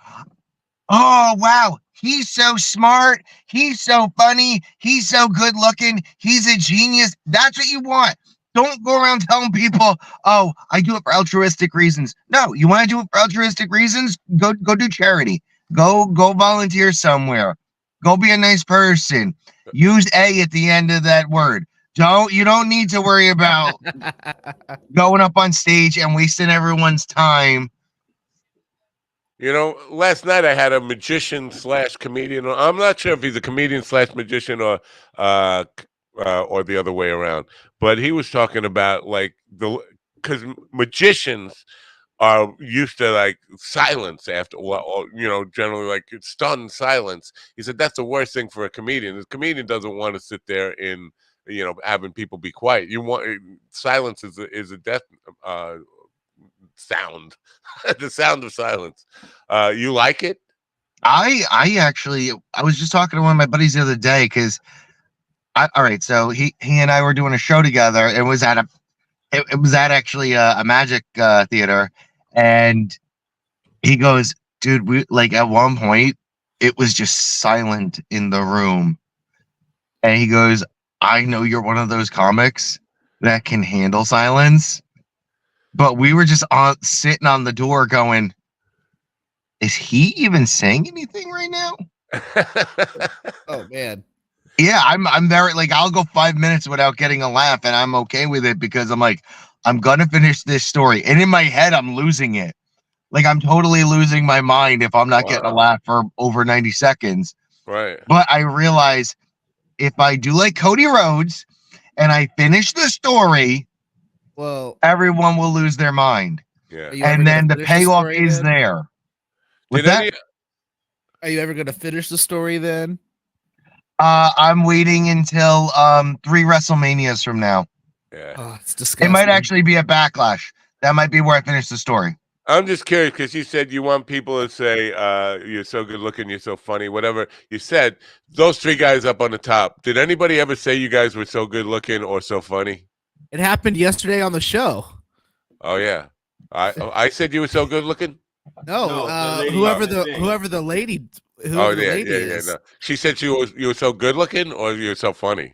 "Oh, wow. He's so smart. He's so funny. He's so good looking. He's a genius." That's what you want. Don't go around telling people, "Oh, I do it for altruistic reasons." No, you want to do it for altruistic reasons? Go do charity. Go volunteer somewhere. Go be a nice person. Use A at the end of that word. You don't need to worry about going up on stage and wasting everyone's time. last night I had a magician slash comedian. I'm not sure if he's a comedian slash magician or the other way around. But he was talking about like because magicians are used to like silence after or generally like stunned silence. He said that's the worst thing for a comedian. The comedian doesn't want to sit there in having people be quiet. You want silence is a death sound. The sound of silence. You like it? I was just talking to one of my buddies the other day because all right, so he and I were doing a show together. It was at actually a magic theater, and he goes, "Dude, we like at one point it was just silent in the room," and he goes, "I know you're one of those comics that can handle silence, but we were just sitting on the door going, is he even saying anything right now?" Oh man. Yeah, I'm very like I'll go 5 minutes without getting a laugh, and I'm okay with it because I'm like, I'm gonna finish this story. And in my head, I'm losing it. Like I'm totally losing my mind if I'm not getting a Wow. laugh for over 90 seconds. Right. But I realize if I do like Cody Rhodes and I finish the story, Well, everyone will lose their mind. Yeah. are you ever And gonna then the finish the payoff story is then? there. With Did that, any? Are you ever gonna finish the story then? I'm waiting until 3 WrestleManias from now. Yeah. Oh, it's It disgusting. might actually be a Backlash. That might be where I finish the story. I'm just curious because you said you want people to say you're so good looking, you're so funny, whatever you said. Those three guys up on the top. Did anybody ever say you guys were so good looking or so funny? It happened yesterday on the show. Oh yeah, I said you were so good looking. No, No, the lady whoever on the the thing. whoever the lady Oh whoever the yeah, lady yeah, is. No. She said you were so good looking or you were so funny.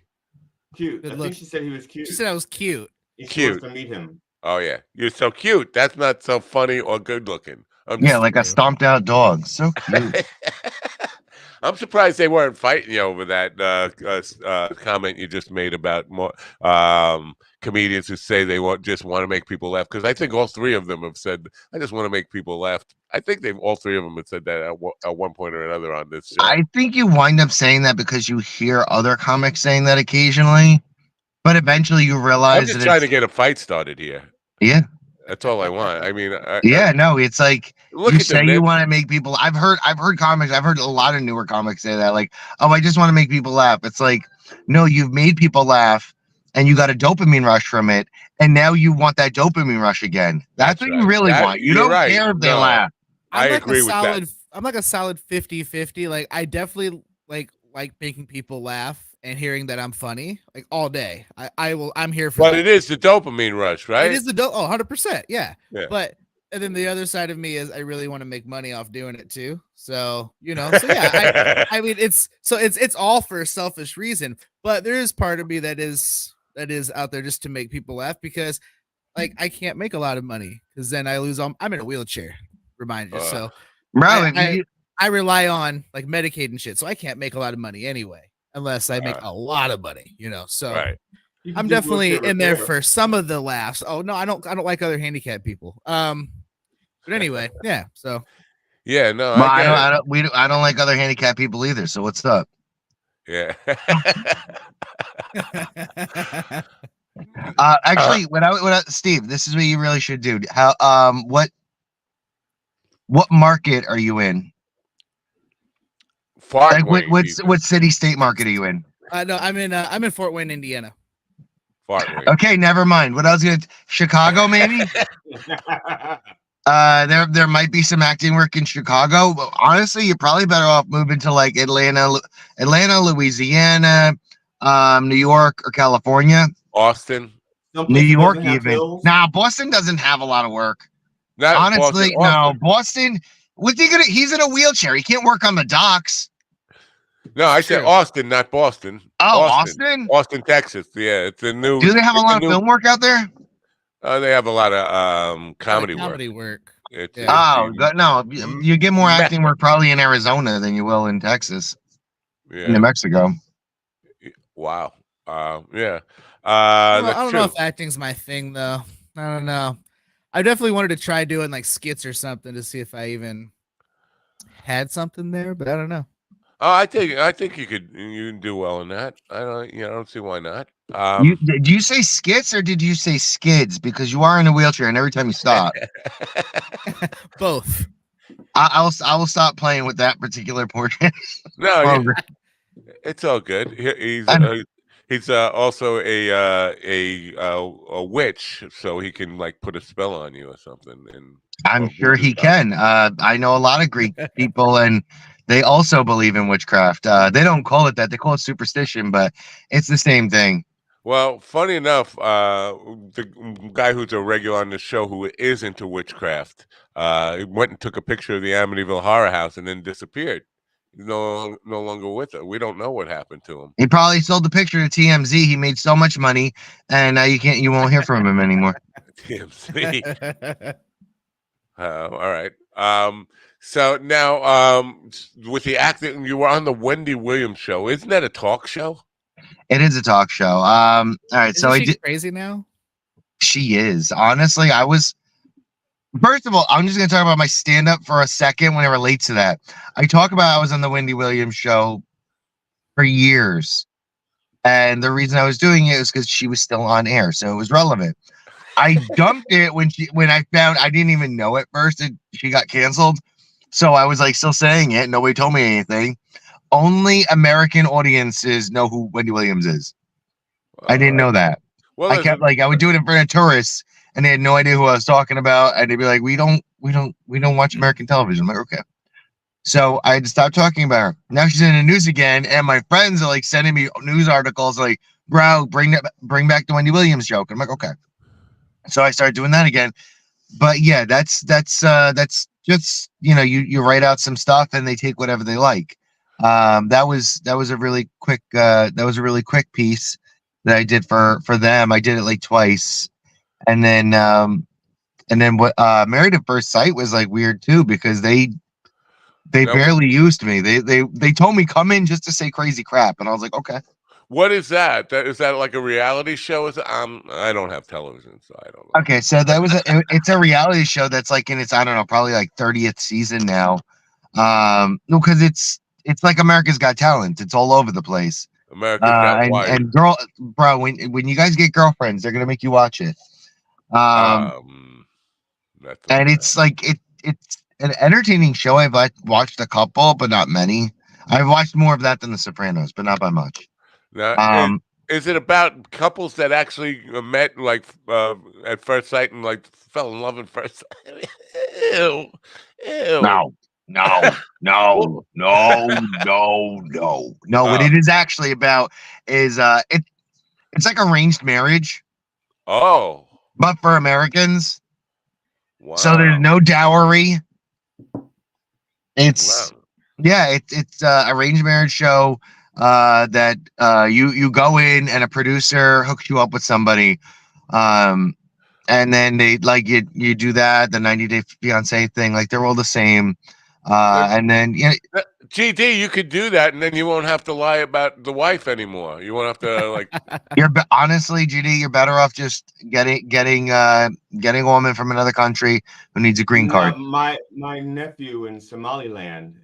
Cute. Good I look. think she said he was cute. She said I was cute. She wants Cute. to meet him. Oh yeah, you're so cute. That's not so funny or good looking. I'm Yeah, just. like a stomped out dog. So cute. I'm surprised they weren't fighting you over that comment you just made about more comedians who say they just want to make people laugh. Because I think all three of them have said, "I just want to make people laugh." I think all three of them have said that at one point or another on this show. I think you wind up saying that because you hear other comics saying that occasionally, but eventually you I'm realize just that trying it's to get a fight started here. yeah, That's all I want. I mean, yeah, no, it's like look you at them. say you want to make people. I've heard comics. I've heard a lot of newer comics say that, like, oh, I just want to make people laugh. It's like, no, you've made people laugh, and you got a dopamine rush from it, and now you want that dopamine rush again. That's what you right. really want. You You're don't right. care if they No, laugh. I agree with that. I'm like a solid 50-50. Like I definitely like making people laugh and hearing that I'm funny like all day. I'm here for But that. it is the dopamine rush, right? It is the 100%. Yeah. Yeah. But and then the other side of me is I really want to make money off doing it too. So, so yeah, I mean it's all for a selfish reason, but there is part of me that is out there just to make people laugh because like I can't make a lot of money because then I lose all. I'm in a wheelchair, remind you. So Bro, I rely on like Medicaid and shit, so I can't make a lot of money anyway unless I make a lot of money, So Right. I'm definitely in there for some of the laughs. Oh no, I don't like other handicapped people. But anyway, yeah. So yeah, no, Well, I get it. I don't like other handicapped people either. So what's up? Yeah. Actually, Steve, this is what you really should do. How what market are you in? Fart Like Wayne, what city state market are you in? no, I'm in Fort Wayne, Indiana. Fart Wayne. Okay, never mind. What I was gonna Chicago maybe? There might be some acting work in Chicago, but honestly, you're probably better off moving to like Atlanta, Louisiana, New York, or California. Austin. New York, even. Nah, Boston doesn't have a lot of work. Not Honestly, Boston, no. Austin. Boston, what's he gonna? He's in a wheelchair. He can't work on the docks. No, I said Austin, not Boston. Oh, Austin? Austin, Texas. Yeah, it's a new. Do they have a lot of film work out there? They have a lot of comedy work. No, you get more acting work probably in Arizona than you will in Texas, New Mexico. Wow. Yeah. I don't know if acting's my thing though. I don't know. I definitely wanted to try doing like skits or something to see if I even had something there, but I don't know. Oh, I think you can do well in that. I don't see why not. Did you say skits or did you say skids? Because you are in a wheelchair, and every time you stop, both. I will stop playing with that particular portion. No, it's all good. He's also a witch, so he can like put a spell on you or something. And I'm sure he can. I know a lot of Greek people, and they also believe in witchcraft. They don't call it that; they call it superstition, but it's the same thing. Well, funny enough, the guy who's a regular on the show who is into witchcraft, went and took a picture of the Amityville Horror House and then disappeared. He's no longer with it. We don't know what happened to him. He probably sold the picture to TMZ. He made so much money, and now you won't hear from him anymore. TMZ. All right. So now, with the acting, you were on the Wendy Williams show. Isn't that a talk show? It is a talk show. All right. So I did crazy now. She is. Honestly, I was. First of all, I'm just going to talk about my stand-up for a second when it relates to that. I talk about I was on the Wendy Williams show for years. And the reason I was doing it was because she was still on air. So it was relevant. I dumped it when I found I didn't even know at first that she got canceled. So I was like still saying it. Nobody told me anything. Only American audiences know who Wendy Williams is. I didn't know that. Well, I kept I would do it in front of tourists, and they had no idea who I was talking about, and they'd be like, "We don't watch American television." I'm like, okay. So I had to stop talking about her. Now she's in the news again, and my friends are like sending me news articles like, "Bro, bring back the Wendy Williams joke." I'm like, okay. So I started doing that again. But yeah, that's just you write out some stuff and they take whatever they like. That was a really quick piece that I did for them. I did it like twice, and then what Married at First Sight was like weird too because they barely used me. They told me come in just to say crazy crap, and I was like, okay. What is that? Is that like a reality show? I don't have television, so I don't know. Okay, so it's a reality show that's like in its I don't know, probably like 30th season now. No, because it's like America's Got Talent. It's all over the place. America's Got Wired. And bro, when you guys get girlfriends, they're gonna make you watch it. And it's like it's an entertaining show. I've watched a couple, but not many. I've watched more of that than The Sopranos, but not by much. Now, is it about couples that actually met like at first sight and like fell in love at first sight? Ew. No. What it is actually about is it's like arranged marriage. Oh. But for Americans. Wow. So there's no dowry. It's it's arranged marriage show. That you go in and a producer hooks you up with somebody, and and then they like you do that, the 90-day fiance thing, like they're all the same. And then GD, you could do that, and then you won't have to lie about the wife anymore. You won't have to like. Honestly, GD, you're better off just getting a woman from another country who needs a green card. My nephew in Somaliland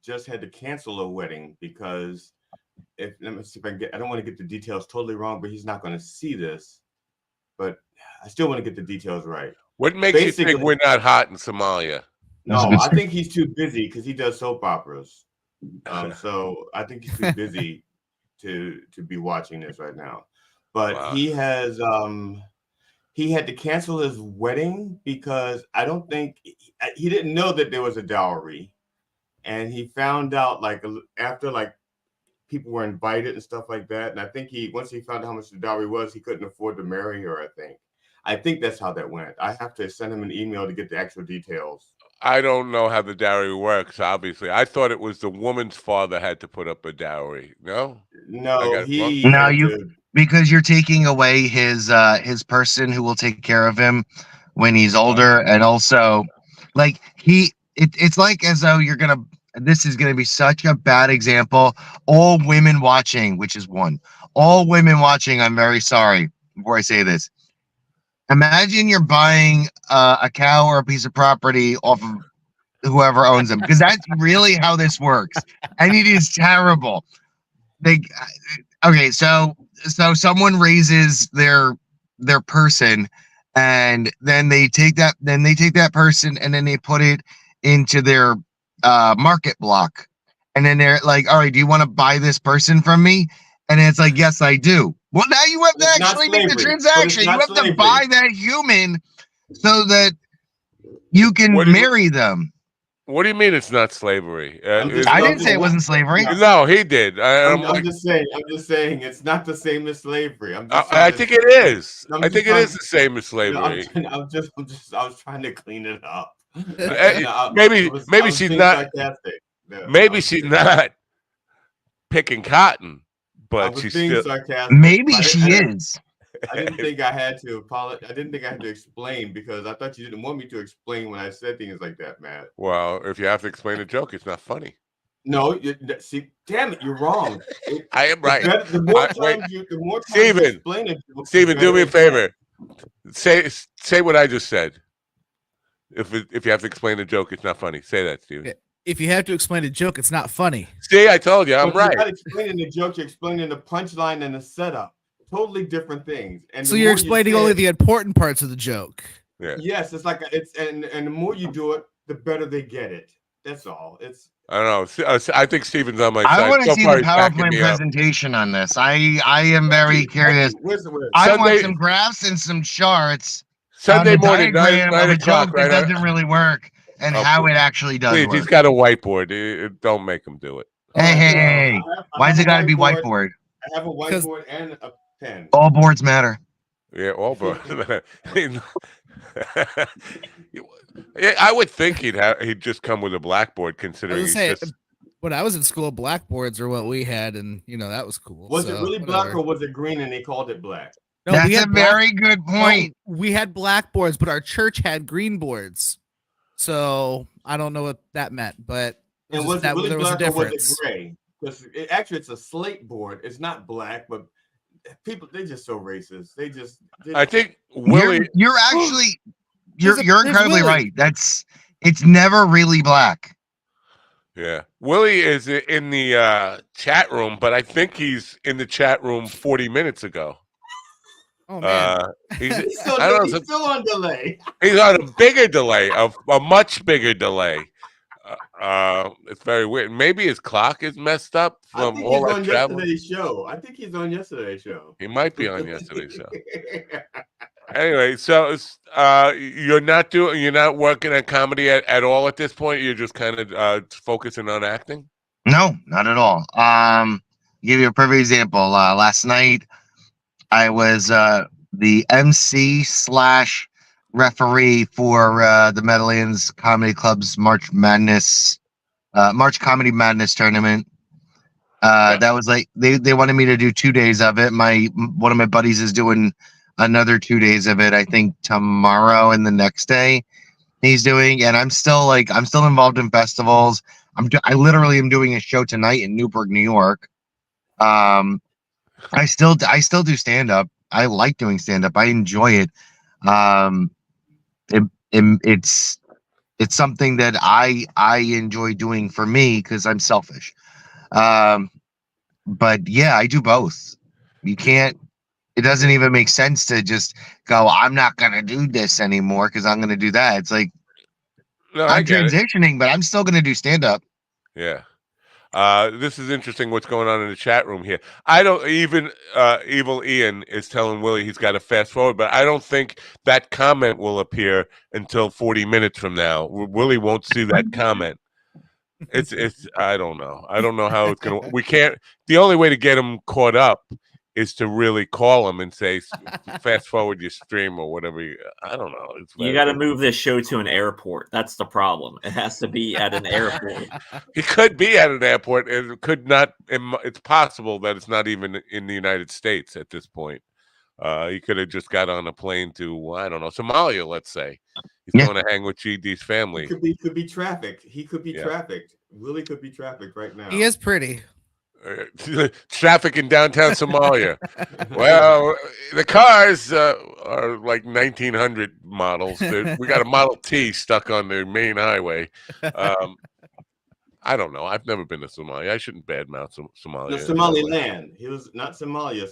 just had to cancel a wedding because let me see if I can get. I don't want to get the details totally wrong, but he's not going to see this. But I still want to get the details right. What makes you think we're not hot in Somalia? No, I think he's too busy because he does soap operas. So I think he's too busy to be watching this right now. But he has he had to cancel his wedding because I don't think he didn't know that there was a dowry, and he found out like after like people were invited and stuff like that. And I think once he found out how much the dowry was, he couldn't afford to marry her. I think that's how that went. I have to send him an email to get the actual details. I don't know how the dowry works. Obviously, I thought it was the woman's father had to put up a dowry. No, because you're taking away his person who will take care of him when he's older, and also like it's like as though this is gonna be such a bad example. All women watching, which is all women watching, I'm very sorry before I say this. Imagine you're buying a cow or a piece of property off of whoever owns them, because that's really how this works, and it is terrible. So someone raises their person, and then they take that person, and then they put it into their market block, and then they're like, all right, do you want to buy this person from me? And it's like, yes, I do. Well, now you have to actually make the transaction. You have to buy that human so that you can marry them. What do you mean it's not slavery? I didn't say it wasn't slavery. No, he did. I'm just saying it's not the same as slavery. I think it is. I think it is the same as slavery. I was trying to clean it up. Maybe she's not. Maybe she's not picking cotton, but she's still. Sarcastic. Maybe she is. I didn't think I had to apologize. I didn't think I had to explain because I thought you didn't want me to explain when I said things like that, Matt. Well, if you have to explain a joke, it's not funny. No, see, damn it, you're wrong. I am right. The more times you explain it, Steven, do me a favor. Say what I just said. If you have to explain a joke, it's not funny. Say that, Steven. If you have to explain a joke, it's not funny. See, I told you, I'm right. You're not explaining the joke, you're explaining the punchline and the setup. Totally different things. And so you're explaining only the important parts of the joke. Yeah. Yes, it's like and the more you do it, the better they get it. That's all. I don't know. I think Steven's on my side. I want to see the PowerPoint presentation on this. I am very curious. I want some graphs and some charts. Sunday morning, 9 o'clock, right? That doesn't really work, and how it actually does work. He's got a whiteboard. Don't make him do it. Hey. Why does it got to be whiteboard? I have a whiteboard and a pen. All boards matter. Yeah, all boards. I would think he'd just come with a blackboard, considering when I was in school, blackboards are what we had, and that was cool. Was it really black or was it green and they called it black? No, that's a very good point. No, we had blackboards, but our church had green boards. So I don't know what that meant, but and was it really black or was it gray? Because actually, it's a slate board. It's not black, but people, they're just so racist. I think Willie, you're incredibly right. It's never really black. Yeah, Willie is in the chat room, but I think he's in the chat room 40 minutes ago. Oh man, he's still on delay. He's on a bigger delay, a much bigger delay. It's very weird. Maybe his clock is messed up from all that travel. I think he's on yesterday's show. He might be on yesterday's show. Anyway, so you're not working at comedy at all at this point. You're just kind of focusing on acting. No, not at all. Give you a perfect example. Last night, I was the MC / referee for the Medallions Comedy Club's March Comedy Madness tournament. That was like they wanted me to do 2 days of it. One of my buddies is doing another 2 days of it. I think tomorrow and the next day he's doing, and I'm still involved in festivals. I literally am doing a show tonight in Newburgh, New York. I still do stand up. I like doing stand up. I enjoy it. Um, it's something that I enjoy doing for me because I'm selfish. But yeah, I do both. You can't. It doesn't even make sense to just go, I'm not gonna do this anymore because I'm gonna do that. It's like No, I I'm get it. transitioning, but I'm still gonna do stand up. Yeah. This is interesting what's going on in the chat room here. I don't even Evil Ian is telling Willie he's got to fast forward, but I don't think that comment will appear until 40 minutes from now. Willie won't see that comment. It's I don't know. I don't know how it's gonna. We can't. The only way to get him caught up is to really call him and say, fast forward your stream or whatever. I don't know. You got to move this show to an airport. That's the problem. It has to be at an airport. He could be at an airport. It could not. It's possible that it's not even in the United States at this point. He could have just got on a plane to, I don't know, Somalia, let's say. He's going to hang with GD's family. He could be trafficked. He could be trafficked. Willie could be trafficked right now. He is pretty. Traffic in downtown Somalia. Well, the cars are like 1900 models. We got a Model T stuck on the main highway. I don't know. I've never been to Somalia. I shouldn't badmouth Somalia. No, Somaliland. He was not Somalia.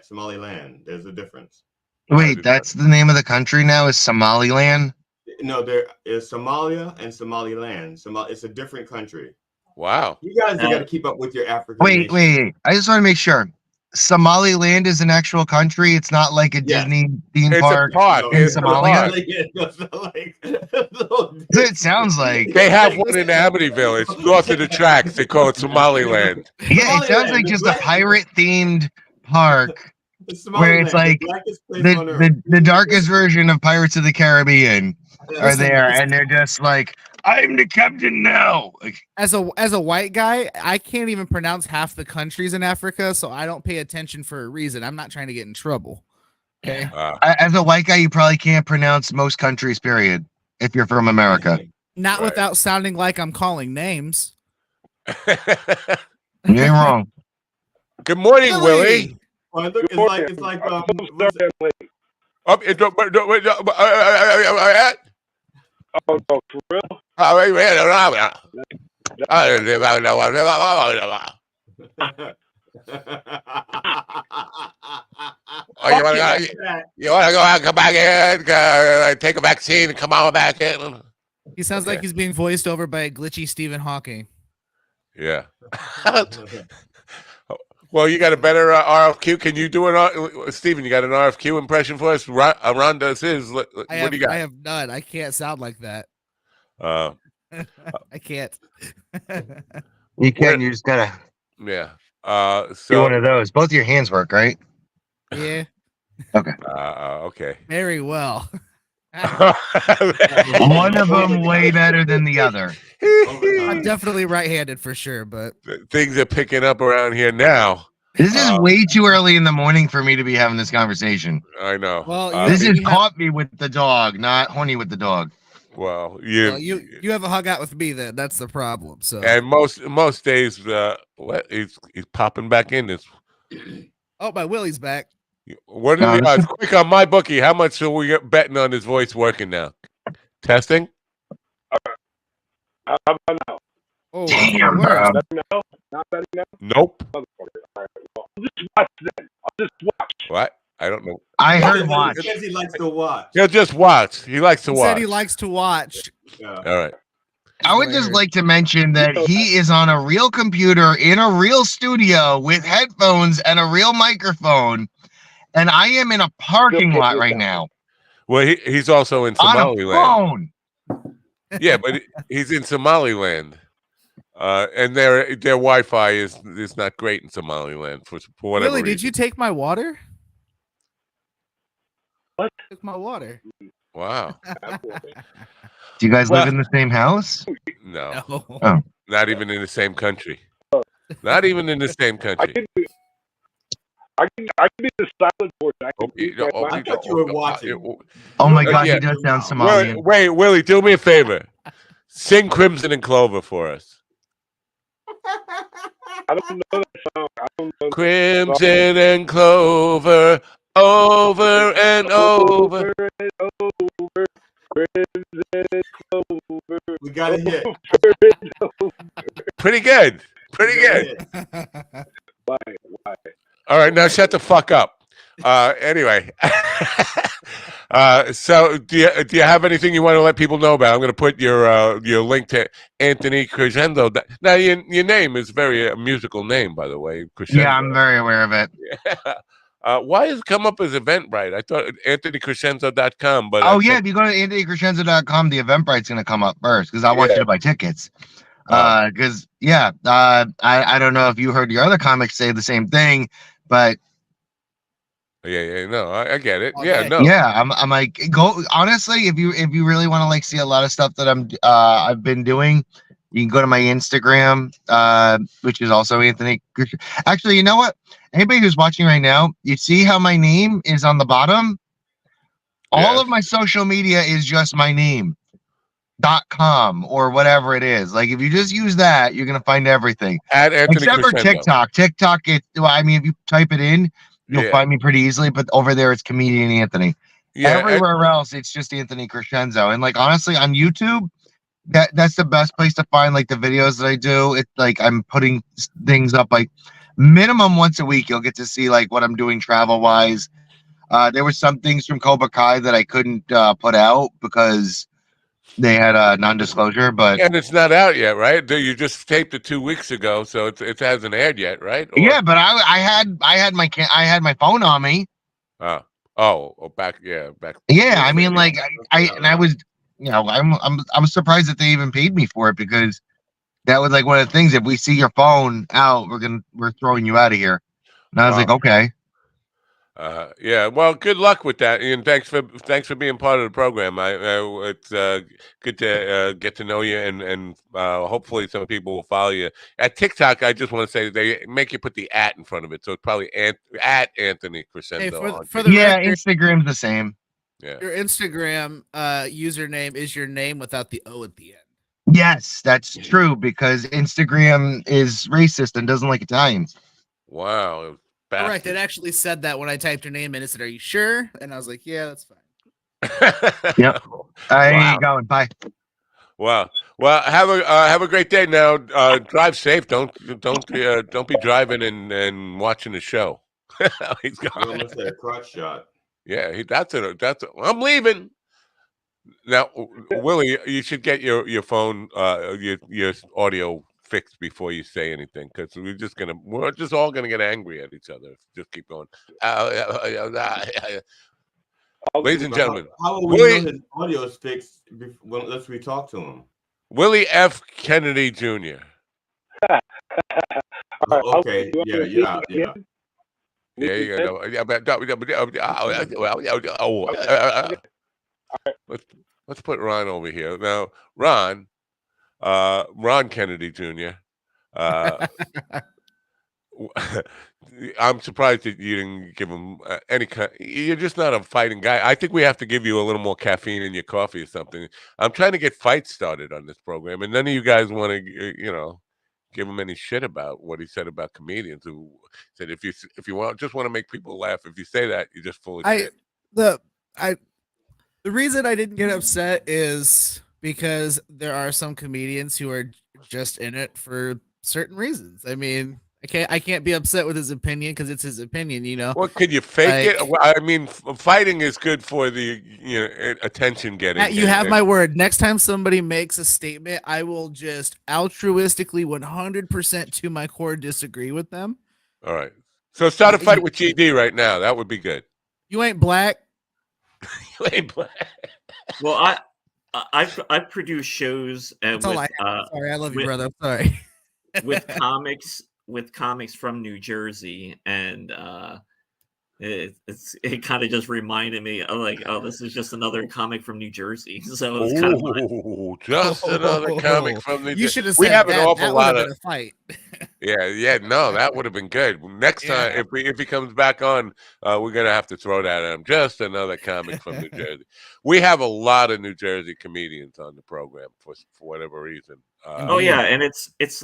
Somaliland. There's a difference. Wait, that's the name of the country now? Is Somaliland? No, there is Somalia and Somaliland. It's a different country. Wow. You guys got to keep up with your African. Wait. I just want to make sure. Somaliland is an actual country. It's not like a Disney theme park. In Somalia. It sounds like they have one in Amityville. It's north of the tracks. They call it Somaliland. Yeah, it sounds like just a pirate themed park where it's like the darkest version of Pirates of the Caribbean are there, and they're just like, I'm the captain now. Like, as a white guy, I can't even pronounce half the countries in Africa, so I don't pay attention for a reason. I'm not trying to get in trouble. Okay. As a white guy, you probably can't pronounce most countries, period, if you're from America. Not without sounding like I'm calling names. You ain't wrong. Good morning, Willie. It's like Oh, no, for real? You want to go out, come back in, take a vaccine, and come on back in? He sounds like he's being voiced over by a glitchy Stephen Hawking. Yeah. Well, you got a better RFQ. Can you do Steven, you got an RFQ impression for us? Ron does his. What do you got? I have none. I can't sound like that. I can't. You can. You just gotta. Yeah. Do one of those. Both your hands work, right? Yeah. Okay. Okay. Very well. One of them way better than the other. I'm definitely right-handed for sure, but things are picking up around here now. This is way too early in the morning for me to be having this conversation. I know. Well, this is caught me with the dog, not horny with the dog. Well, you have a hug out with me then. That's the problem. So and most days, he's popping back in this. Oh, my Willie's back. What are the odds? Quick on my bookie. How much are we betting on his voice working now? Testing. How about now? Oh, damn, bro. No, not betting now. Nope. All right, well, I'll just watch then. I'll just watch. What? I don't know. I heard watch. Because he likes to watch. He'll just watch. He likes to watch. Said he likes to watch. Yeah. All right. I would just like to mention that he is on a real computer in a real studio with headphones and a real microphone, and I am in a parking lot right now. Well, he's also in Somaliland. Yeah, but he's in Somaliland, and their Wi-Fi is not great in Somaliland for whatever Really? reason. Did you take my water? What? Took my water. Wow. Do you guys live in the same house? No. Oh. Not even in the same country. Not even in the same country. I can be the silent portion. I can be that I thought you were watching. Oh my God, yeah. he does sound Somalian. Wait, Willie, do me a favor. Sing Crimson and Clover for us. I don't know that song. I don't know Crimson and Clover, over and over. and over. Crimson and Clover. We got a hit. Pretty good. Pretty good. Why? All right, now shut the fuck up. Anyway, so do you have anything you want to let people know about? I'm going to put your link to Anthony Crescendo. Now your name is very musical name, by the way. Crescendo. Yeah, I'm very aware of it. Yeah. Why has it come up as Eventbrite? I thought AnthonyCrescenzo.com, but if you go to AnthonyCrescenzo.com, the Eventbrite's going to come up first because I want you to buy tickets. Because I don't know if you heard your other comics say the same thing, but no, I get it. I'm like, go honestly, if you really want to like see a lot of stuff that I've been doing, you can go to my Instagram, which is also Anthony. Actually, you know what? Anybody who's watching right now, you see how my name is on the bottom? All of my social media is just my name. .com or whatever it is. Like if you just use that, you're gonna find everything. At Anthony Except for Crescendo. TikTok. TikTok, if you type it in, you'll find me pretty easily. But over there, it's comedian Anthony. Everywhere else, it's just Anthony Crescenzo. And like honestly, on YouTube, that's the best place to find like the videos that I do. It's like I'm putting things up like minimum once a week. You'll get to see like what I'm doing travel wise. There were some things from Cobra Kai that I couldn't put out because they had a non-disclosure, and it's not out yet, right? You just taped it 2 weeks ago, so it hasn't aired yet, right? Yeah, but I had my phone on me. Back. Yeah, I mean, like I was, I'm surprised that they even paid me for it because that was like one of the things. If we see your phone out, we're throwing you out of here. And I was like, okay. Well, good luck with that, and thanks for being part of the program. It's good to get to know you, and hopefully some people will follow you at TikTok. I just want to say they make you put the @ in front of it, so it's probably at Anthony Crescendo. For the record, Instagram's the same. Yeah, your Instagram username is your name without the O at the end. Yes, that's true because Instagram is racist and doesn't like Italians. Wow. Correct. It actually said that when I typed your name in. It said, "Are you sure?" And I was like, "Yeah, that's fine." Yep. There you go. Bye. Wow. Well, have a great day. Now, drive safe. Don't be driving and watching the show. He's gone. I almost had a crotch shot. Yeah, I'm leaving. Now, Willie, you should get your phone, your audio fixed before you say anything, because we're just all gonna get angry at each other. Just keep going. Ladies and gentlemen, how will we know his audio is fixed unless we talk to him? Willie F. Kennedy Jr. Okay. Yeah. Yeah, you go. Let's put Ron over here now. Ron Kennedy Jr. I'm surprised that you didn't give him any kind. You're just not a fighting guy. I think we have to give you a little more caffeine in your coffee or something. I'm trying to get fights started on this program, and none of you guys want to, give him any shit about what he said about comedians who said if you want to make people laugh, if you say that, you're just full of shit. The reason I didn't get upset is because there are some comedians who are just in it for certain reasons. I mean, I can't be upset with his opinion because it's his opinion, Well, could you fake it? I mean, fighting is good for the attention getting. You have my word. Next time somebody makes a statement, I will just altruistically 100% to my core disagree with them. All right. So start a fight with GD right now. That would be good. You ain't black. You ain't black. Well, I've produced shows Sorry, I love you, brother. I'm sorry. with comics from New Jersey, and it kind of just reminded me of like, oh, this is just another comic from New Jersey. So it's just another comic from New Jersey. You should have said we have that. an awful lot of fight. Yeah. No, that would have been good. Next time, Yeah. if he comes back on, we're gonna have to throw that at him. Just another comic from New Jersey. We have a lot of New Jersey comedians on the program for whatever reason. Oh yeah, Indeed. and it's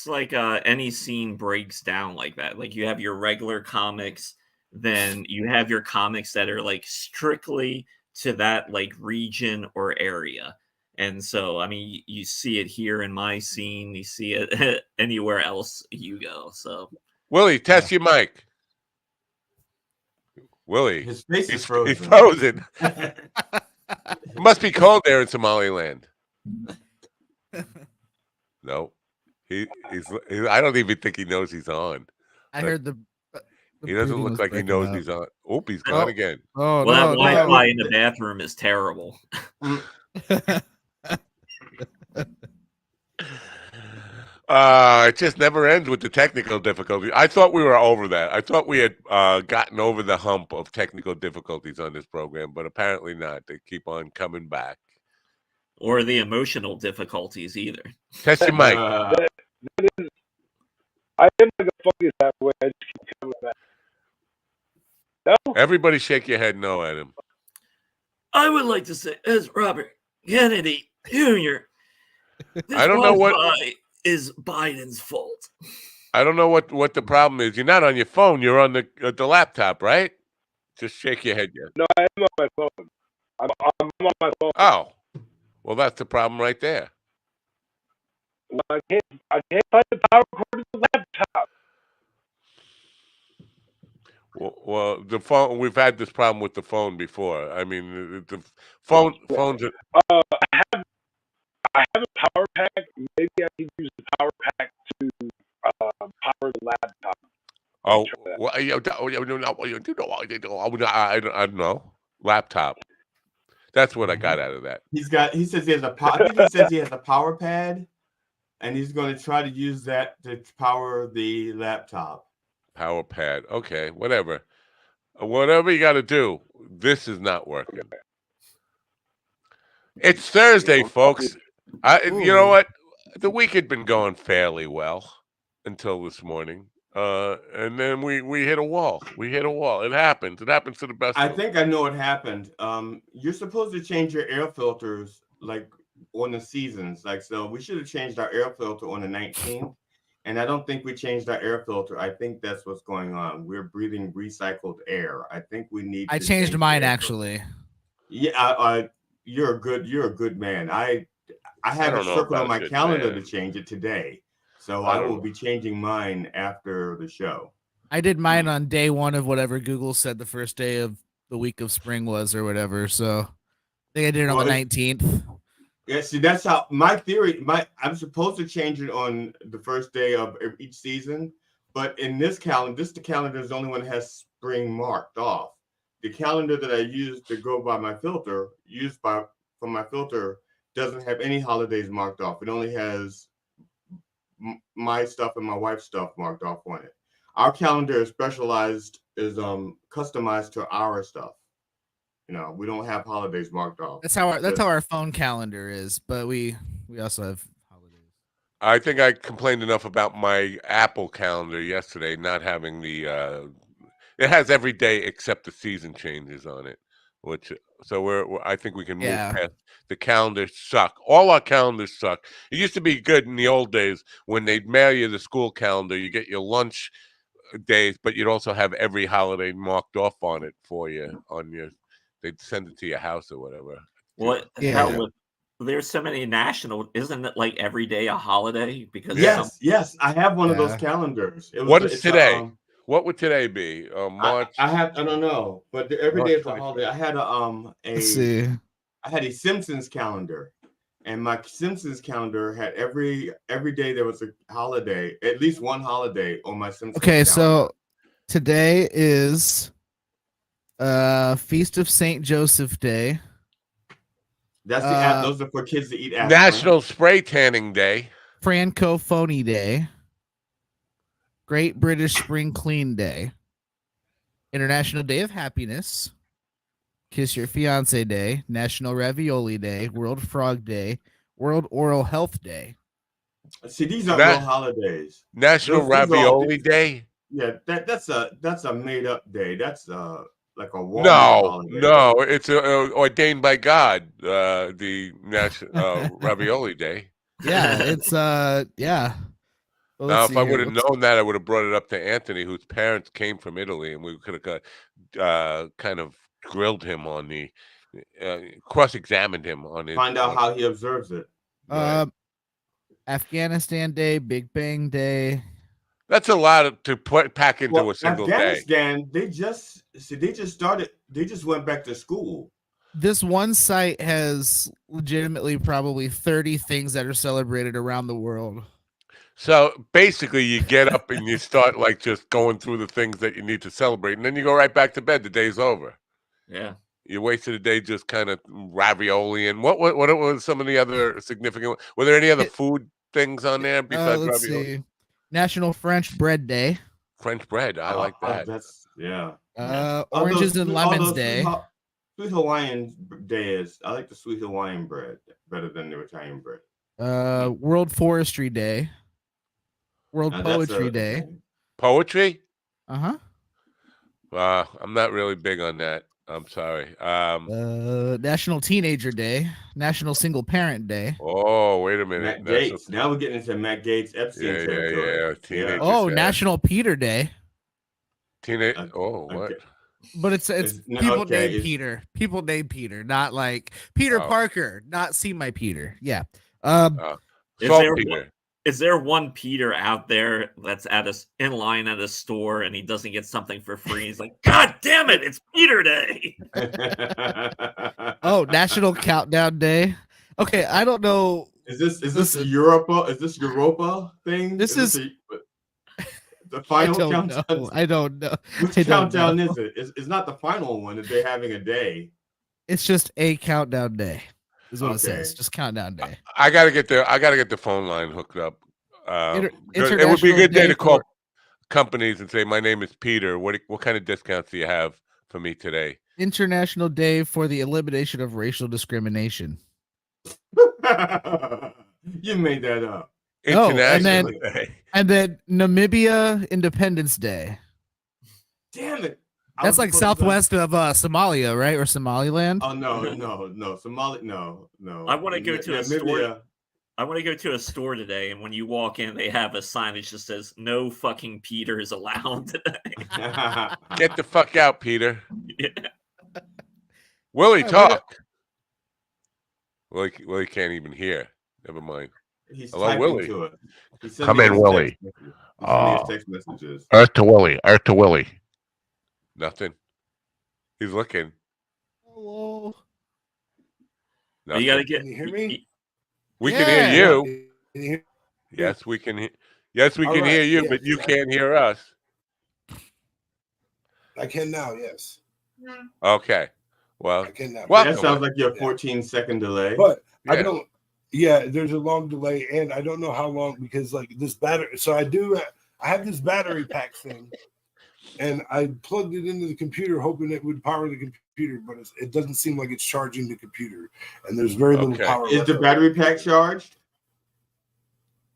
like any scene breaks down like that. Like you have your regular comics, then you have your comics that are like strictly to that like region or area. And so I mean you see it here in my scene, you see it anywhere else you go. So Willie, test your mic. Willie, His face is he's frozen. frozen. Must be cold there in Somaliland. No, I don't even think he knows he's on. I But heard the he doesn't breathing look was like he breaking knows up. he's on. Oh, he's gone again. Oh well, that no, Wi-Fi no. in the bathroom is terrible. It just never ends with the technical difficulties. I thought we were over that. I thought we had gotten over the hump of technical difficulties on this program, but apparently not. They keep on coming back. Or the emotional difficulties either. Test your mic. I am like a fungus that way. I just keep coming back. No? Everybody shake your head no at him. I would like to say, as Robert Kennedy Jr., I don't know what is Biden's fault. I don't know what the problem is. You're not on your phone. You're on the laptop, right? Just shake your head. Yeah. No, I am on my phone. I'm on my phone. Oh, well, that's the problem right there. Well, I can't find the power cord to the laptop. Well, the phone. We've had this problem with the phone before. I mean, the phones. I have a power pack. Maybe I can use the power pack to power the laptop. Oh, well, I don't know. Laptop. That's what I got out of that. He says he has I think he says he has a power pad, and he's going to try to use that to power the laptop. Power pad. Okay, whatever. Whatever you got to do. This is not working. It's Thursday, folks. You know what? The week had been going fairly well until this morning. And then we hit a wall. We hit a wall. It happens. It happens to the best I of us. think I know what happened. You're supposed to change your air filters like on the seasons. Like, so we should have changed our air filter on the 19th. And I don't think we changed our air filter. I think that's what's going on. We're breathing recycled air. I think we need I to changed change mine the air actually. filter. Yeah, you're a good man. I have it don't know circled on about my good calendar man. to change it today. So I I don't will know. be changing mine after the show. I did mine on day one of whatever Google said the first day of the week of spring was or whatever. So I think I did it on the 19th. Yeah, see, that's how my theory. I'm supposed to change it on the first day of each season, but in this calendar, the calendar is the only one that has spring marked off. The calendar that I use to go by my filter, from my filter, doesn't have any holidays marked off. It only has my stuff and my wife's stuff marked off on it. Our calendar is customized to our stuff. You know, we don't have holidays marked off. That's how our phone calendar is, but we also have holidays. I think I complained enough about my Apple calendar yesterday not having the. It has every day except the season changes on it, which so I think we can move past. The calendars suck. All our calendars suck. It used to be good in the old days when they'd mail you the school calendar. You get your lunch days, but you'd also have every holiday marked off on it for you on your. They'd send it to your house or whatever. What? Hell, there's so many national. Isn't it like every day a holiday? Because yes, I have one of those calendars. What is today? What would today be? March. I don't know, but every day is a holiday. I had Let's see. I had a Simpsons calendar, and my Simpsons calendar had every day there was a holiday, at least one holiday on my Simpsons. Okay, calendar. so today is Feast of Saint Joseph Day. That's those are for kids to eat. National Spray Tanning Day. Francophony Day. Great British Spring Clean Day. International Day of Happiness. Kiss Your Fiance Day. National Ravioli Day. World Frog Day. World Oral Health Day. See, these aren't Na- real holidays. National Those are all Ravioli Day. yeah. That's a made up day. That's like a Walmart No, holiday. no, it's ordained by God. The National Ravioli Day. Yeah, it's yeah. Well, let's Now, if see I here. would have What's known that, I would have brought it up to Anthony, whose parents came from Italy, and we could have kind of grilled him on the cross-examined him on his. Find out how he observes it. Afghanistan Day, Big Bang Day. That's a lot to pack into a single day. Afghanistan, they just started. They just went back to school. This one site has legitimately probably 30 things that are celebrated around the world. So basically, you get up and you start like just going through the things that you need to celebrate, and then you go right back to bed. The day's over. Yeah. You wasted a day just kind of ravioli. And what was some of the other significant? Were there any other food things on there besides Let's ravioli? see. National French Bread Day. French bread. I like that. That's yeah. Oranges and Lemons Day. Sweet Hawaiian Day is. I like the sweet Hawaiian bread better than the Italian bread. World Forestry Day. World Poetry Day. Poetry? Uh-huh. I'm not really big on that. I'm sorry. National Teenager Day. National Single Parent Day. Oh, wait a minute. Matt Gates. Now we're getting into Matt Gates Epstein territory. Yeah. National Peter Day. Teenage. What? But it's people named Peter. People named Peter, not like Peter Parker. Not see my Peter. Yeah. Is there one Peter out there that's in line at a store and he doesn't get something for free? He's like, God damn it, it's Peter Day. National Countdown Day. Okay, I don't know. Is this Europa? Is this Europa thing? This is the final countdown. I don't know. Which countdown is it? It's not the final one. If they're having a day, it's just a countdown day. Is what it says. Just countdown day. I gotta get the phone line hooked up. It would be a good day to call companies and say, "My name is Peter. What kind of discounts do you have for me today?" International Day for the Elimination of Racial Discrimination. You made that up. International Day. And then Namibia Independence Day. Damn it. That's like southwest of Somalia, right? Or Somaliland? Oh no. Somalia, no. I want to go to a store. I want to go to a store today, and when you walk in, they have a sign that just says "No fucking Peter is allowed today." Get the fuck out, Peter. Yeah. Willie, talk. Willie can't even hear. Never mind. He's hello, Willie. To it. Come in, Willie. Text messages. Earth to Willie. Nothing. He's looking. Hello. You gotta get. Can you hear me? We can hear you. Can you hear? Yes, we can. Yes, we can hear you, but you can't hear us. I can now. Yes. Okay. Well, I can now. That sounds like your 14-second delay. But I don't. Yeah, there's a long delay, and I don't know how long because like this battery. So I have this battery pack thing, and I plugged it into the computer hoping it would power the computer, but it doesn't seem like it's charging the computer, and there's very little power. Is the battery pack charged?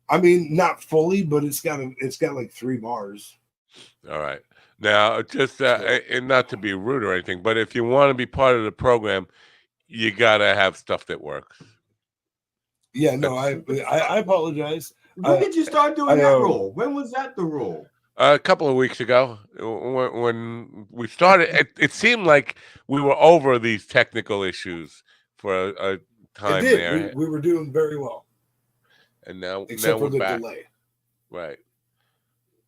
I mean, not fully, but it's got like 3 bars. All right. Now, just and not to be rude or anything, but if you want to be part of the program, you gotta have stuff that works. Yeah, no, I apologize. When did you start doing that role? When was that the role? A couple of weeks ago, when we started, it seemed like we were over these technical issues for a time there. We were doing very well, and now except for we're the back. delay. Right.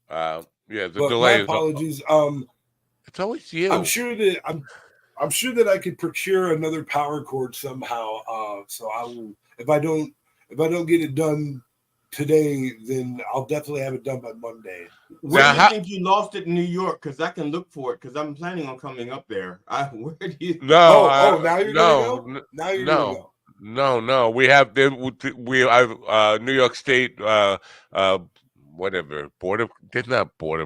The delay. My apologies. It's always you. I'm sure that I could procure another power cord somehow. So I will. If I don't get it done today, then I'll definitely have it done by Monday. Where do you think you lost it in New York? Because I can look for it. Because I'm planning on coming up there. Where do you? No. Now you're gonna go. Now you're gonna go. No. We have New York State whatever border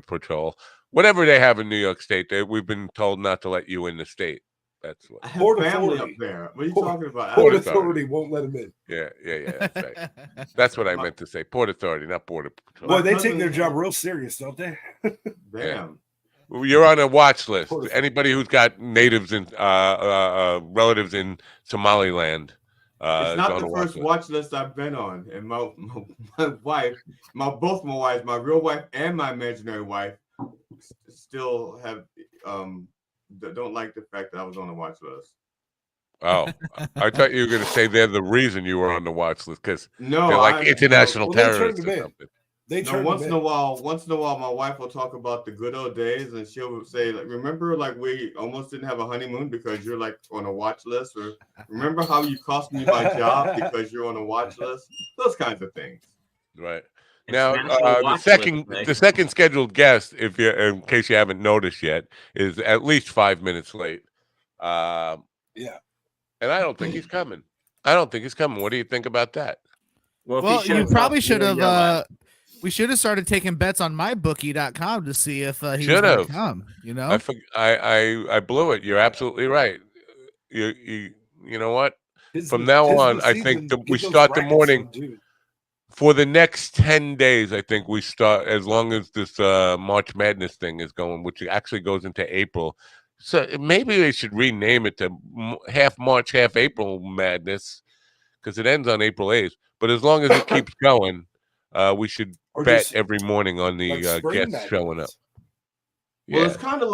patrol, whatever they have in New York State. We've been told not to let you in the state. That's what. I have Port family Authority. up there. What are you Port- talking about? Port Port Authority won't let him in. Yeah. That's right. That's what I meant to say. Port Authority, not Border Patrol. Boy, they take their job real serious, don't they? Damn. Well, you're on a watch list. Port Authority. Anybody who's got natives and relatives in Somaliland It's is not on the a watch first list. watch list I've been on, and my wife, both my wives, my real wife and my imaginary wife, still have don't like the fact that I was on the watch list. Oh, I thought you were going to say they're the reason you were on the watch list because No, they're like international they turned terrorists them or in. something. They No, turned once them in a while, my wife will talk about the good old days, and she'll say, like, "Remember, like we almost didn't have a honeymoon because you're like on a watch list," or "Remember how you cost me my job because you're on a watch list?" Those kinds of things. Right. It's Now, National the Watch second List Day. the second scheduled guest, if you in case you haven't noticed yet, is at least 5 minutes late. Yeah. And I don't think he's coming. I don't think he's coming. What do you think about that? Well, if Well, he you shows probably up, should we'll yell at have. him. We should have started taking bets on mybookie.com to see if he was Should going have. to come. You know, I blew it. You're absolutely right. You know what? From now tis on, the I season. think we Get those start the brackets morning done, too. for the next 10 days. I think we start as long as this March Madness thing is going, which actually goes into April. So maybe they should rename it to half March, half April Madness because it ends on April 8th. But as long as it keeps going, we should Or bet just every morning on the like spring guests showing up. madness. Well, Yeah. it's kind of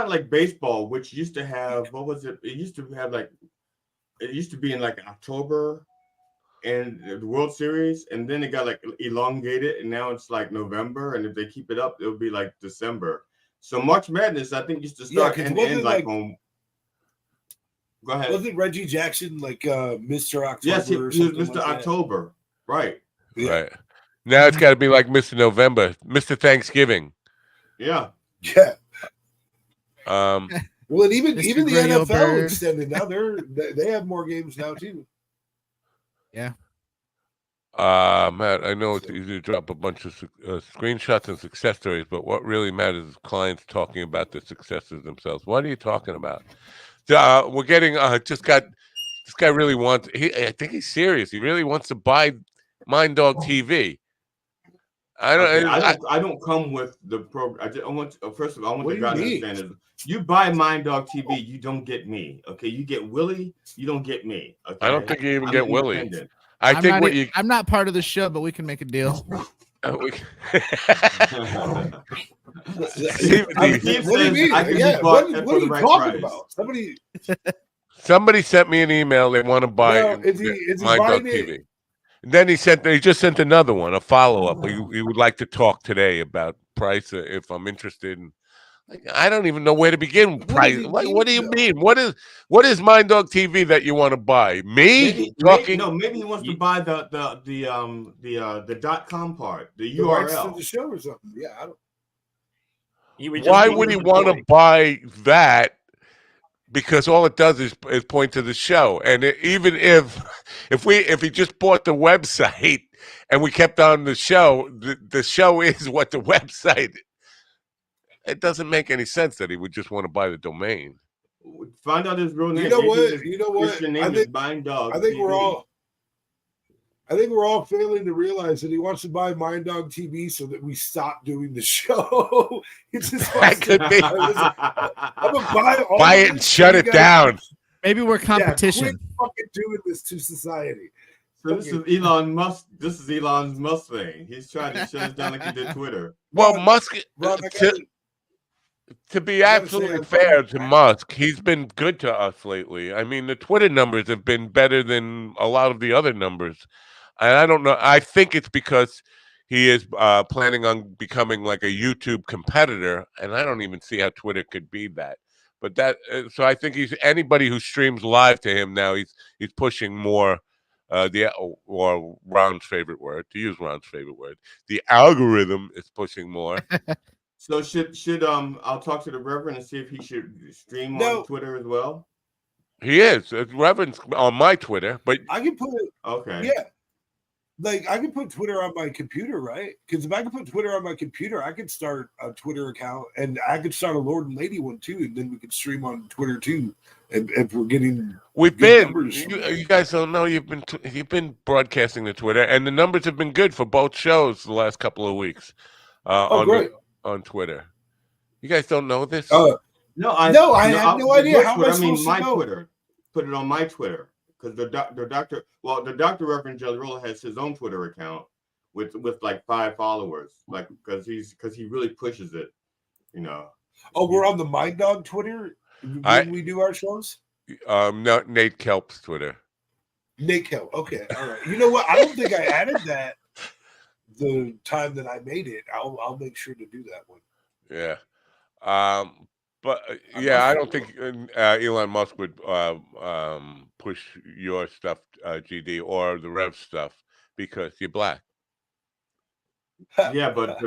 like baseball, which used to have what was it? It used to have like it used to be in like October and the World Series, and then it got like elongated, and now it's like November, and if they keep it up, it'll be like December. So March Madness, I think, used to start and end like on. Go ahead. Wasn't Reggie Jackson like Mr. October? Yes, he or was something Mr. like that? October, right? Yeah. Right. Now it's got to be like Mr. November, Mr. Thanksgiving. Yeah. Yeah. Um, Well, and even Mr. the Grillo NFL Bird. extended now. They have more games now too. yeah. Matt, I know it's easy to drop a bunch of screenshots and success stories, but what really matters is clients talking about the successes themselves. What are you talking about? We're getting just got this guy really wants. I think he's serious. He really wants to buy Mind Dog TV. I don't come with the program. I want first of all, I want What the do guy to you mean? understand is you buy Mind Dog TV, you don't get me. Okay, you get Willie, you don't get me. Okay, I don't think you even I'm get Willie. independent. I think what you I'm not part of the show, but we can make a deal. Steve What do you says mean? I can Yeah, be bought what for are the you right talking price. about? Somebody sent me an email. They want to buy Now, is he Mind Dog buying it? TV. And then he just sent another one, a follow up. He would like to talk today about price if I'm interested. In, I don't even know where to begin. Price. What do you mean? What is Mind Dog TV that you want to buy? Me talking? Maybe he wants to buy the .com part, the The rights to URL. the show or something? Yeah, I don't. Why would he want to buy that? Because all it does is point to the show, and even if he just bought the website and we kept on the show, the show is what the website. It doesn't make any sense that he would just want to buy the domain. Find out his real name. You know Maybe what? his You know what? Christian name is Mind Dog. I think TV. I think we're all failing to realize that he wants to buy Mind Dog TV so that we stop doing the show. He just That could be. I'm gonna buy it and shut it down. Maybe we're Yeah, competition. quit fucking doing this to society. So this is Elon Musk. This is Elon Musk thing. He's trying to shut us down like he did Twitter. Well, Musk. Ron, To be absolutely fair to Musk, he's been good to us lately. I mean, the Twitter numbers have been better than a lot of the other numbers. And I don't know. I think it's because he is planning on becoming like a YouTube competitor. And I don't even see how Twitter could be that. But so I think anybody who streams live to him now, he's pushing more or Ron's favorite word, to use Ron's favorite word. The algorithm is pushing more. So should I'll talk to the Reverend and see if he should stream on Twitter as well. He is. Reverend's on my Twitter, but I can put it. Okay. Yeah. like I can put Twitter on my computer, right? Because if I can put Twitter on my computer, I could start a Twitter account, and I could start a Lord and Lady one too, and then we could stream on Twitter too. If we're getting We've good been. numbers. You guys don't know you've been broadcasting to Twitter, and the numbers have been good for both shows the last couple of weeks. Great. On Twitter. You guys don't know this? No, I had no idea. How am I supposed my to know? Twitter. Put it on my Twitter because the doctor Reverend Jelly has his own Twitter account with like 5 followers, like because he really pushes it, you know. Oh, we're on the Mind Dog Twitter when we do our shows. No, Nate Kelp's Twitter. Nate Kelp. Okay, all right. You know what? I don't think I added that the time that I made it. I'll make sure to do that one. Yeah. But yeah, I don't think Elon Musk would push your stuff, GD, or the Rev stuff because you're black. Yeah, but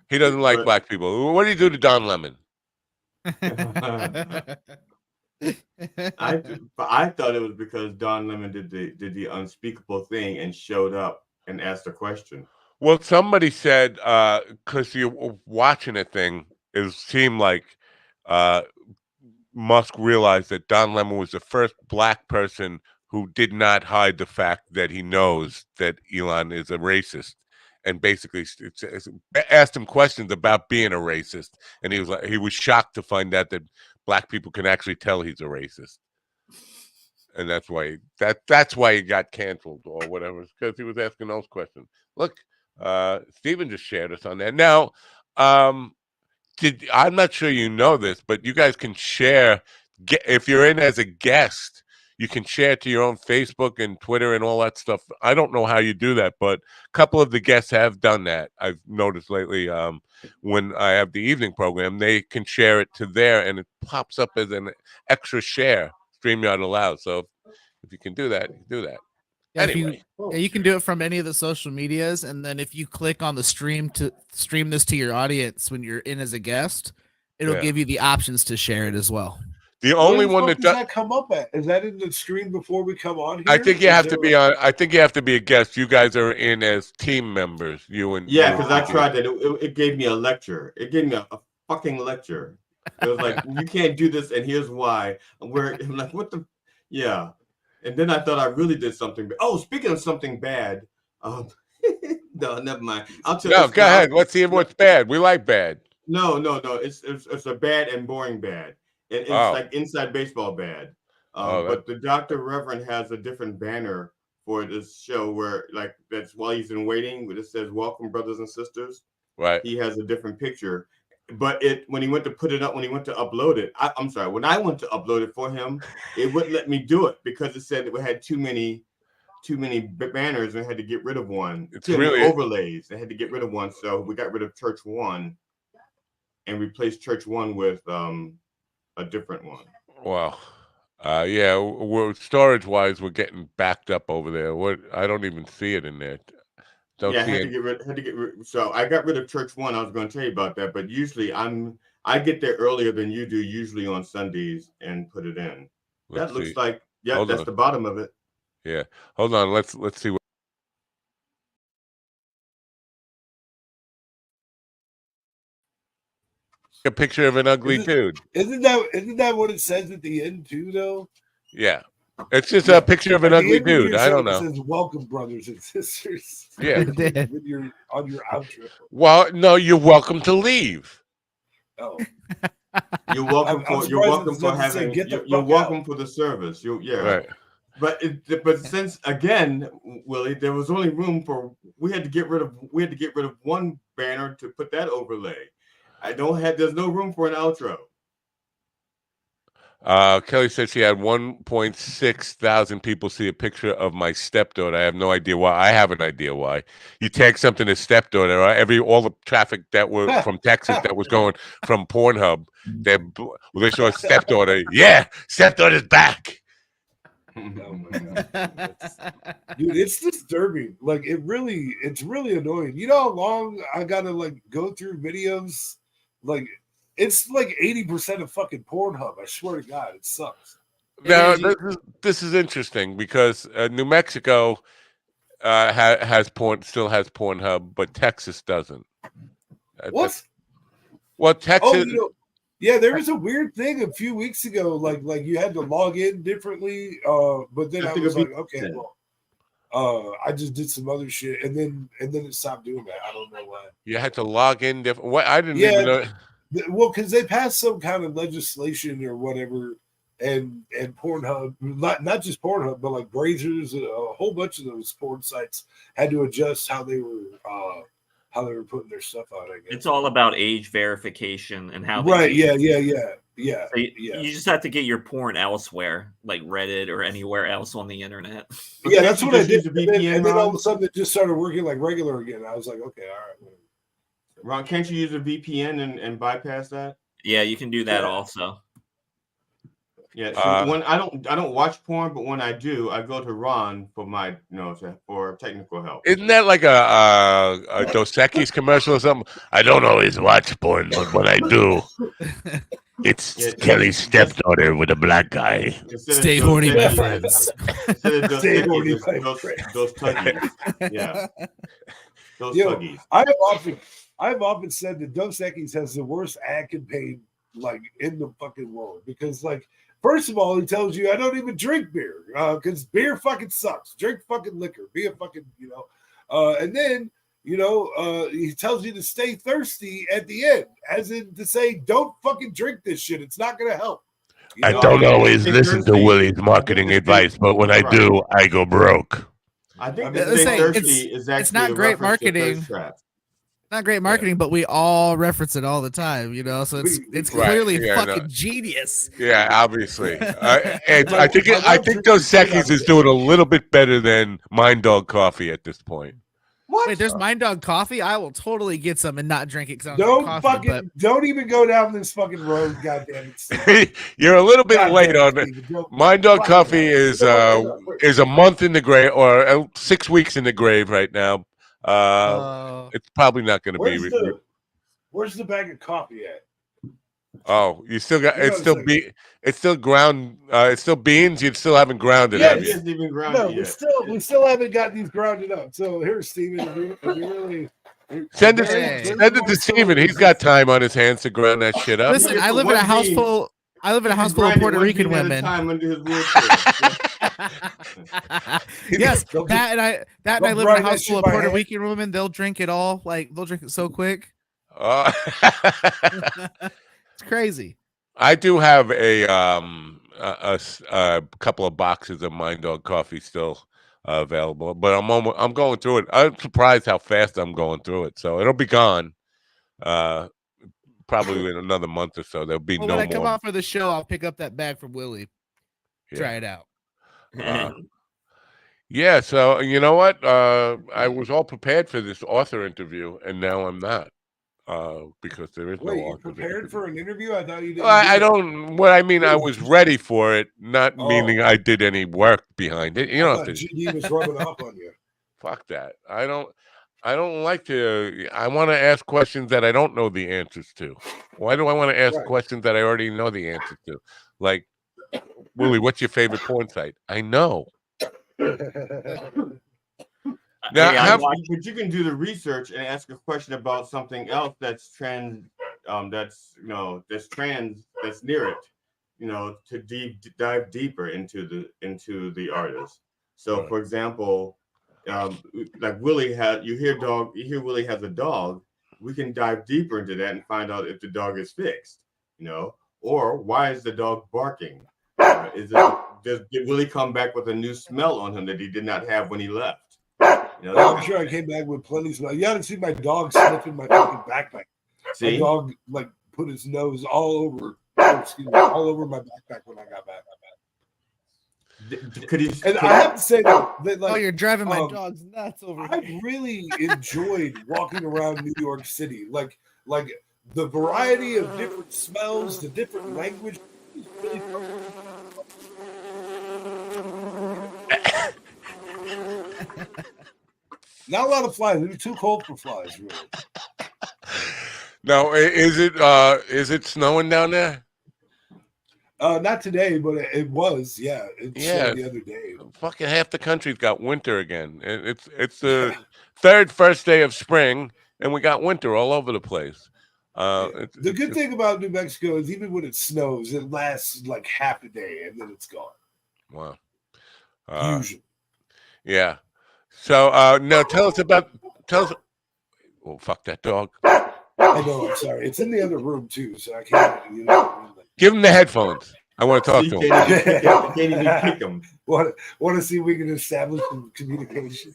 he doesn't like black people. What do you do to Don Lemon? I thought it was because Don Lemon did the unspeakable thing and showed up and asked a question. Well, somebody said because you're watching a thing, it seemed like Musk realized that Don Lemon was the first black person who did not hide the fact that he knows that Elon is a racist, and basically asked him questions about being a racist, and he was shocked to find out that black people can actually tell he's a racist, and that's why he got canceled or whatever, because he was asking those questions. Look, Steven just shared us on that. Now, I'm not sure you know this, but you guys can share if you're in as a guest. You can share it to your own Facebook and Twitter and all that stuff. I don't know how you do that, but a couple of the guests have done that. I've noticed lately when I have the evening program, they can share it to there, and it pops up as an extra share. StreamYard allows. So if you can do that, you can do that. Yeah, anyway. You can do it from any of the social medias, and then if you click on the stream to stream this to your audience when you're in as a guest, it'll give you the options to share it as well. The only one that does that come up at? Is that in the stream before we come on here? I think you have to be on. I think you have to be a guest. You guys are in as team members. You and because I tried that. It gave me a lecture. It gave me a fucking lecture. It was like you can't do this, and here's why. I'm like, what the? Yeah. And then I thought I really did something. Oh, speaking of something bad, no, never mind. I'll tell you. No, go ahead. Let's see what's bad. We like bad. No. It's a bad and boring bad. It's like inside baseball bad. But the Dr. Reverend has a different banner for this show where, like, that's while he's in waiting, where it says "Welcome, brothers and sisters." Right. He has a different picture. But when he went to put it up, when he went to upload it, I'm sorry, when I went to upload it for him, it wouldn't let me do it because it said we had too many banners and had to get rid of one. It's too really many overlays. They had to get rid of one, so we got rid of Church One and replaced Church One with a different one. Wow. Yeah, we're storage wise, we're getting backed up over there. I don't even see it in there. I had to get rid. So I got rid of Church One. I was going to tell you about that, but usually I get there earlier than you do. Usually on Sundays and put it in. That looks like that's the bottom of it. Yeah, hold on. Let's see what. A picture of an ugly dude. Isn't that what it says at the end too, though? Yeah. It's just a picture of an ugly dude. I don't know. It says "Welcome, brothers and sisters." Yeah. When you're on your outro. Well, no, you're welcome to leave. Oh. You're welcome for the service. Right. But since again, Willie, there was only room for we had to get rid of one banner to put that overlay. There's no room for an outro. Kelly said she had 1.6 thousand people see a picture of my stepdaughter. I have no idea why. I have an idea why. You tag something to stepdaughter, right? All the traffic that were from Texas that was going from Pornhub, they saw stepdaughter. Yeah, stepdaughter's back. Oh my God. Dude, it's disturbing. Like it's really annoying. You know how long I gotta like go through videos? Like it's like 80% of fucking Pornhub. I swear to God, it sucks. Now, this is interesting because New Mexico, has still has Pornhub, but Texas doesn't. What? Well, Oh, Texas. Yeah, there was a weird thing a few weeks ago, like you had to log in differently. But then I was like, okay, well, I just did some other shit, and then it stopped doing that. I don't know why. You had to log in different. What I didn't even know. Well, because they passed some kind of legislation or whatever, and Pornhub, not just Pornhub, but like Brazers, a whole bunch of those porn sites had to adjust how they were putting their stuff out. I guess it's all about age verification and how. Right? Yeah. So you just have to get your porn elsewhere, like Reddit or anywhere else on the internet. Yeah, that's what I did. And then all of a sudden, it just started working like regular again. I was like, okay, all right. Ron, can't you use a VPN and bypass that? Yeah, you can do that also. Yeah, so when I don't watch porn, but when I do, I go to Ron for my for technical help. Isn't that like a Dos Equis commercial or something? I don't always watch porn, but when I do, it's Kelly's stepdaughter with a black guy. Stay horny, my friends. Stay horny, those tuggies. Yeah. Those tuggies. I've often said that Dos Equis has the worst ad campaign like in the fucking world, because like, first of all, he tells you I don't even drink beer because beer fucking sucks. Drink fucking liquor. Be a fucking and then he tells you to stay thirsty at the end, as in to say don't fucking drink this shit. It's not gonna help. I don't always listen to Willie's marketing advice, but when I do, I go broke. I think that stay thirsty is actually it's not great marketing. Not great marketing, but we all reference it all the time, so it's clearly fucking genius. Yeah, obviously. I think Dos Equis is doing a little bit better than Mind Dog Coffee at this point. What? Wait, there's Mind Dog Coffee? I will totally get some and not drink it because don't even go down this fucking road, goddamn it. You're a little bit late on it. Mind Dog Coffee is a month in the grave, or 6 weeks in the grave right now. It's probably not going to be. Where's the bag of coffee at? Oh, you still got it's still ground. It's still beans. You still haven't grounded it. He hasn't even grounded yet. We still haven't got these grounded up. So here's Steven. Send it to Steven. He's got time on his hands to ground that shit up. Listen, I live in a house full of Puerto Rican women. Yes, that and I live in a house full of Puerto Rican women. They'll drink it all. Like they'll drink it so quick. It's crazy. I do have a couple of boxes of Mind Dog Coffee still available, but I'm going through it. I'm surprised how fast I'm going through it. So it'll be gone. Probably in another month or so. There'll be no more. When I come out for the show, I'll pick up that bag from Willie. Yeah. Try it out. Yeah, so you know what? I was all prepared for this author interview, and now I'm not. Because there is no author. You prepared for an interview? I thought you didn't. I don't. What I mean, I was ready for it, not meaning I did any work behind it. You know, he was rubbing off on you. Fuck that. I don't like to. I want to ask questions that I don't know the answers to. Why do I want to ask questions that I already know the answers to? Like, Willie, what's your favorite porn site? I know. Now, but you can do the research and ask a question about something else that's trans, that's near it, to dive deeper into the artist. So, for example, like Willie you hear Willie has a dog. We can dive deeper into that and find out if the dog is fixed, or why is the dog barking? Did Willie come back with a new smell on him that he did not have when he left? I'm sure I came back with plenty of smell. You haven't seen my dog sniffing my fucking backpack. See? My dog put his nose all over my backpack when I got back. I have to say that you're driving my dog's nuts over here. I really enjoyed walking around New York City, like the variety of different smells, the different language. Really not a lot of flies. It's too cold for flies, really. Now, is it snowing down there? Not today, but it was. Yeah, it Yeah, snowed the other day. fucking half the country's got winter again. It's the first day of spring, and we got winter all over the place. The It's good just thing about New Mexico is even when it snows, it lasts like half a day and then it's gone. wow. Usually. Yeah. So now tell us. Oh, fuck that dog. I know. I'm sorry. It's in the other room too, so I can't. Give him the headphones. I want to So talk you to can't him. even can't even kick them. Want to see if we can establish some communication.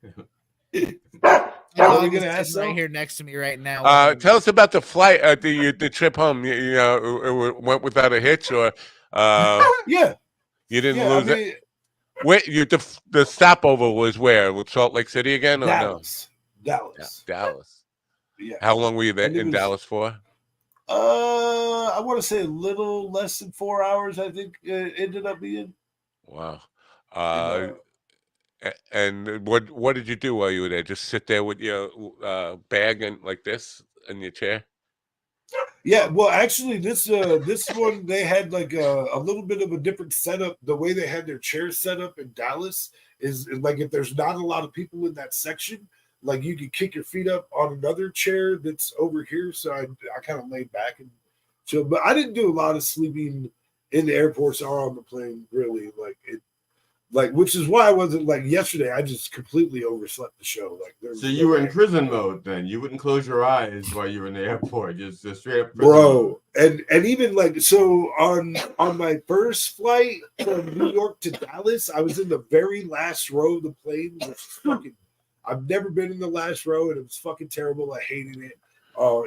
My What are we dog is gonna ask sitting right though? here next to me right now. Tell us about the flight, the trip home. You know, it went without a hitch, or Yeah, you didn't yeah. I lose it. mean, Wait, the stopover was where? With Salt Lake City again, or no? Dallas. Dallas. Yeah. How long were you there And it in was- Dallas for? I want to say a little less than 4 hours. I think it ended up being. Wow. Uh, And what did you do while you were there? Just sit there with your bag and like this in your chair? Yeah, well, actually, this one they had like a little bit of a different setup. The way they had their chairs set up in Dallas is like if there's not a lot of people in that section, like you could kick your feet up on another chair that's over here. So I kind of laid back and chill, but I didn't do a lot of sleeping in the airports or on the plane. Really, which is why I wasn't like yesterday. I just completely overslept the show. Like, So you were in prison mode then. You wouldn't close your eyes while you were in the airport. Just straight up prison mode. bro. And even like so on my first flight from New York to Dallas, I was in the very last row of the plane. Which fucking, I've never been in the last row, and it was fucking terrible. I hated it.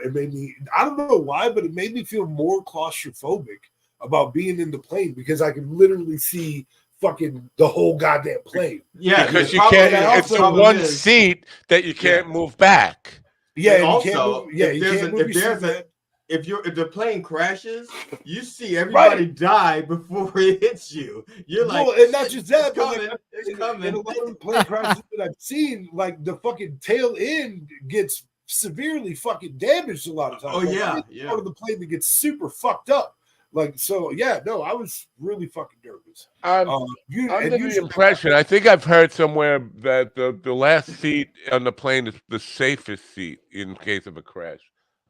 It made me. I don't know why, but it made me feel more claustrophobic about being in the plane because I could literally see fucking the whole goddamn plane. Yeah, because you can't. It's the one seat that you can't move back. Yeah, and you also, can't move, yeah, you can't move your seat back. if the plane crashes, you see everybody die before it hits you. You're like, well, and not just that, it's but coming, like, it's coming. in a lot of the plane crashes that I've seen, like the fucking tail end gets severely fucking damaged a lot of times. Oh, like, yeah, I'm yeah. part of the plane that gets super fucked up. Like, so yeah, no, I was really fucking nervous. I'm You under the impression. I think I've heard somewhere that the last seat on the plane is the safest seat in case of a crash.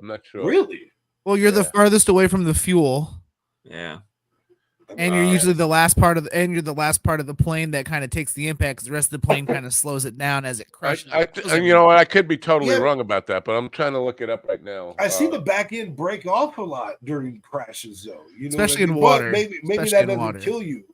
I'm not sure. Really? Well, you're the farthest away from the fuel. Yeah. And you're usually the last part of the plane that kind of takes the impact, 'cause the rest of the plane kind of slows it down as it crashes. And you know what? I could be totally wrong about that, but I'm trying to look it up right now. I see the back end break off a lot during crashes, though. You know, Especially what I in mean? water. But maybe Especially that in doesn't water. kill you.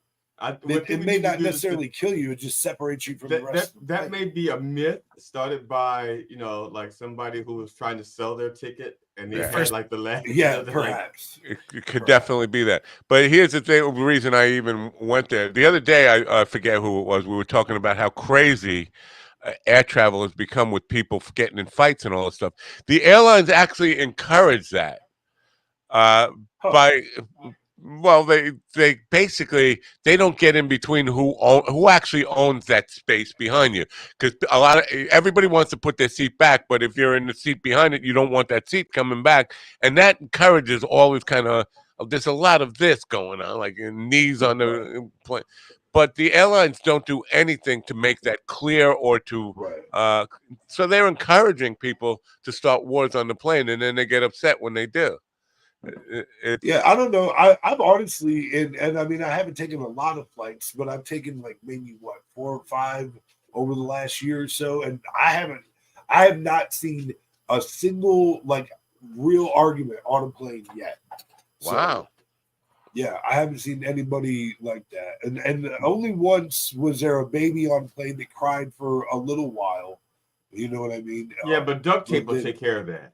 What It we may need to not do is necessarily kill you. It just separates you from the rest. that may be a myth started by like somebody who was trying to sell their ticket and they had like the last. Yeah, like, perhaps. It could definitely be that. But here's the thing: the reason I even went there the other day, I forget who it was. We were talking about how crazy air travel has become with people getting in fights and all this stuff. The airlines actually encourage that by. Well, they basically they don't get in between who actually owns that space behind you, because everybody wants to put their seat back, but if you're in the seat behind it, you don't want that seat coming back, and that encourages all this kind of. There's a lot of this going on, like knees on the plane, but the airlines don't do anything to make that clear or to. So they're encouraging people to start wars on the plane, and then they get upset when they do. Yeah, I don't know. I've honestly, and I mean, I haven't taken a lot of flights, but I've taken like maybe 4 or 5 over the last year or so, and I have not seen a single like real argument on a plane yet. Wow. Yeah, I haven't seen anybody like that, and only once was there a baby on plane that cried for a little while. You know what I mean? Yeah, but duct tape will take care of that.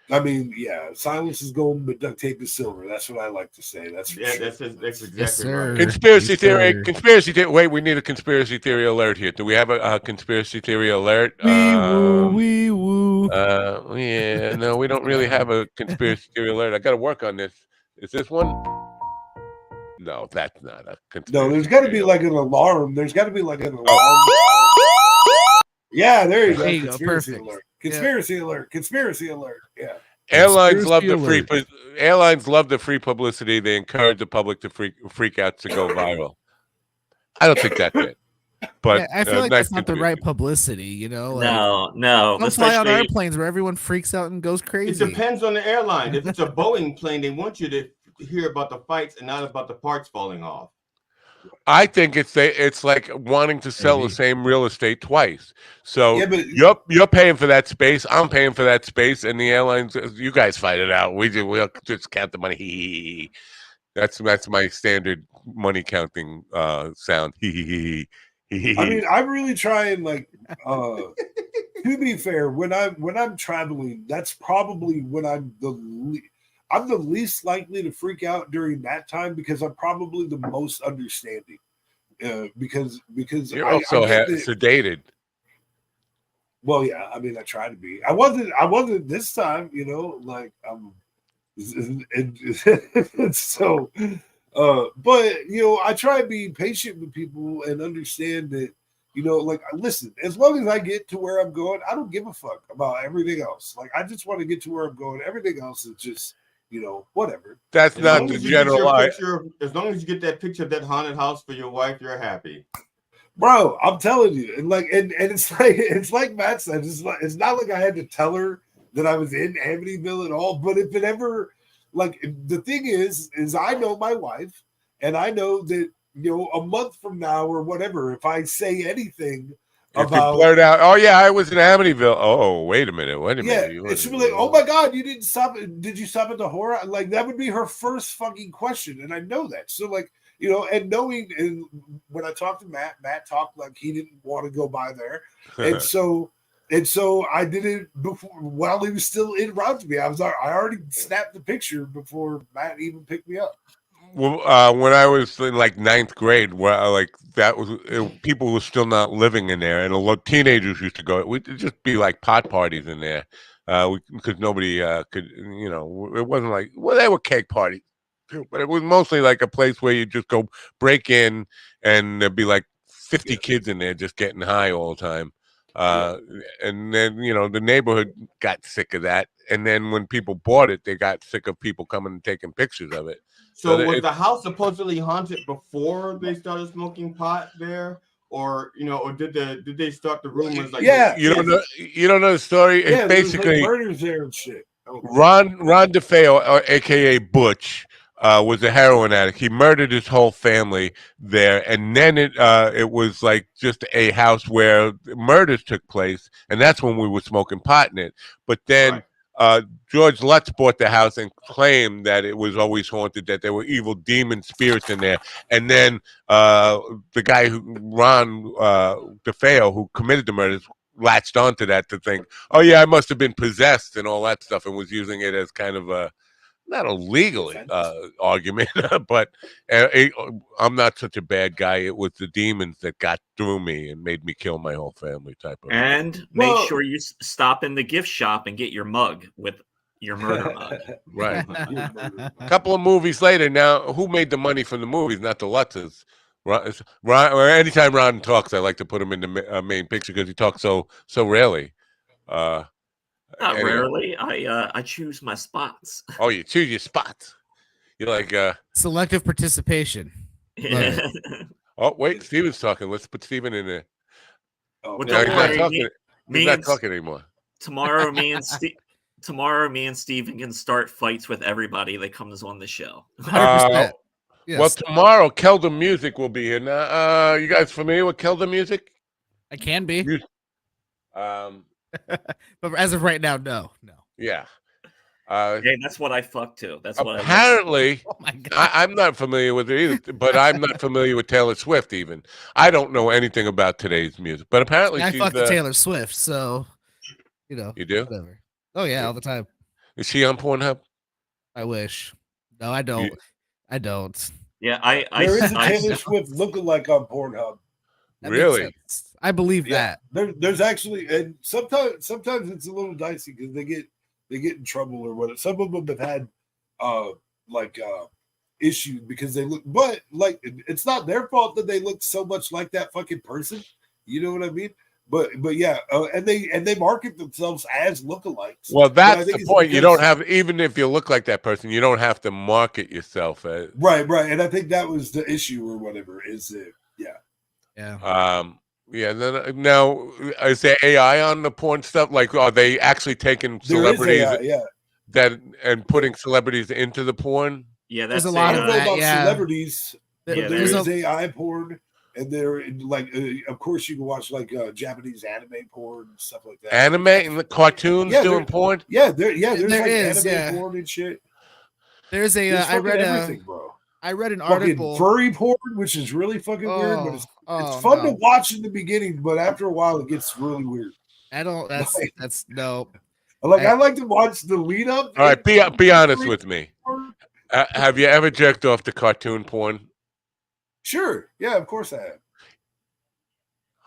I mean, yeah, silence is gold, but duct tape is silver. That's what I like to say. That's for sure. That's exactly right. Conspiracy theory. Conspiracy theory. Wait, we need a conspiracy theory alert here. Do we have a conspiracy theory alert? Wee woo. Yeah, no, we don't really have a conspiracy theory alert. I got to work on this. Is this one? No, that's not a conspiracy. No, there's got to be like an alarm. There's got to be like an alarm. Yeah, there you go. There you go. Conspiracy Perfect. alert. Conspiracy alert. Conspiracy alert. Yeah. Airlines love the free. alert. Airlines love the free publicity. They encourage the public to freak out to go viral. I don't think that's it. But Yeah, I feel like nice that's not the contribution. right publicity, you know? Like, No. don't fly on Especially airplanes where everyone freaks out and goes It crazy. depends on the airline. If it's a Boeing plane, they want you to hear about the fights and not about the parts falling off. I think it's like wanting to sell the same real estate twice. So Yeah, but you're paying for that space, I'm paying for that space, and the airlines, you guys fight it out. We'll just count the money. That's my standard money counting sound. I mean, I'm really trying, like, to be fair, when I'm traveling, that's probably when I'm the least likely to freak out during that time, because I'm probably the most understanding. Because you're also sedated. Well, yeah, I mean, I try to be. I wasn't this time, you know, like so. But you know, I try to be patient with people and understand that, you know, like, listen, as long as I get to where I'm going, I don't give a fuck about everything else. Like, I just want to get to where I'm going. Everything else is just, you know, whatever. That's not the general. As long as you get that picture of that haunted house for your wife, you're happy. Bro, I'm telling you, and it's like Matt said, it's not like I had to tell her that I was in Amityville at all. But if it ever, like, the thing is I know my wife, and I know that, you know, a month from now or whatever, if I say anything about, you blurt out, "Oh yeah, I was in Amityville." Oh, wait a minute. Yeah, she'll be like, "Oh my God, you didn't stop? Did you stop at the horror?" Like, that would be her first fucking question, and I know that. So, like, you know, and knowing, and when I talked to Matt talked like he didn't want to go by there, and so I did it before, while he was still in route to me. I already snapped the picture before Matt even picked me up. Well, when I was in like ninth grade, where like that was people were still not living in there, and a lot of teenagers used to go. We'd just be like pot parties in there, because nobody could, you know, it wasn't like, well, they were cake parties, but it was mostly like a place where you just go break in, and there'd be like 50 kids in there just getting high all the time. And then, you know, the neighborhood got sick of that, and then when people bought it, they got sick of people coming and taking pictures of it. So was the house supposedly haunted before they started smoking pot there, or, you know, or did they start the rumors like? Yeah, you don't know the story. Yeah, it's basically like murders there and shit. Ron DeFeo, aka Butch, was a heroin addict. He murdered his whole family there, and then it was like just a house where murders took place, and that's when we were smoking pot in it. But then George Lutz bought the house and claimed that it was always haunted, that there were evil demon spirits in there. And then the guy Ron DeFeo, who committed the murders, latched onto that to think, oh yeah, I must have been possessed and all that stuff, and was using it as kind of a, not a legal argument, but I'm not such a bad guy. It was the demons that got through me and made me kill my whole family type of. And make sure you stop in the gift shop and get your mug with your murder mug. Right. A couple of movies later, now who made the money from the movies? Not the Lutzes. Ron, or anytime Ron talks, I like to put him in the main picture because he talks so rarely. Not rarely. I choose my spots. Oh, you choose your spots. You're like selective participation. Yeah. Oh wait, Steven's talking. Let's put Steven in there. Well, no, he's not talking. He's not talking anymore. Tomorrow, me and Steven can start fights with everybody that comes on the show. 100%. Yes. Well, tomorrow, Kelda Music will be here. Now, you guys familiar with Kelda Music? I can be. But as of right now, no. Yeah. That's what I fuck to. That's what apparently. Oh my God. I'm not familiar with it either, but I'm not familiar with Taylor Swift even. I don't know anything about today's music, but apparently I she's fuck Taylor Swift, so you know. You do? Whatever. Oh yeah, all the time. Is she on Pornhub? I wish. No, I don't. I don't. Yeah, there is a Taylor Swift lookalike on Pornhub. That really? I believe that. There's actually, and sometimes it's a little dicey because they get in trouble or whatever. Some of them have had issues because they look, but like it's not their fault that they look so much like that fucking person. You know what I mean? But yeah, and they market themselves as lookalikes. Well, But I that's think the it's point. You don't because- have, even if you look like that person, you don't have to market yourself as. right, and I think that was the issue or whatever. Is it? Yeah. Yeah. Now, is there AI on the porn stuff? Like, are they actually taking There is celebrities AI, yeah. that and putting celebrities into the porn? Yeah, There's that's a lot I of don't know that, about yeah. celebrities, but Yeah, there there's is a- AI porn, and there like of course you can watch like Japanese anime porn and stuff like that. Anime and the cartoons doing porn? Yeah, there's There like is, anime yeah. porn and shit. There's a There's I fucking read everything, bro. I read an Fucking article. furry porn, which is really fucking weird, but it's Oh, fun to no. watch in the beginning, but after a while it gets really weird. I don't. That's no. I like to watch the lead up. All right, be honest with me. Have you ever jerked off to cartoon porn? Sure. Yeah, of course I have.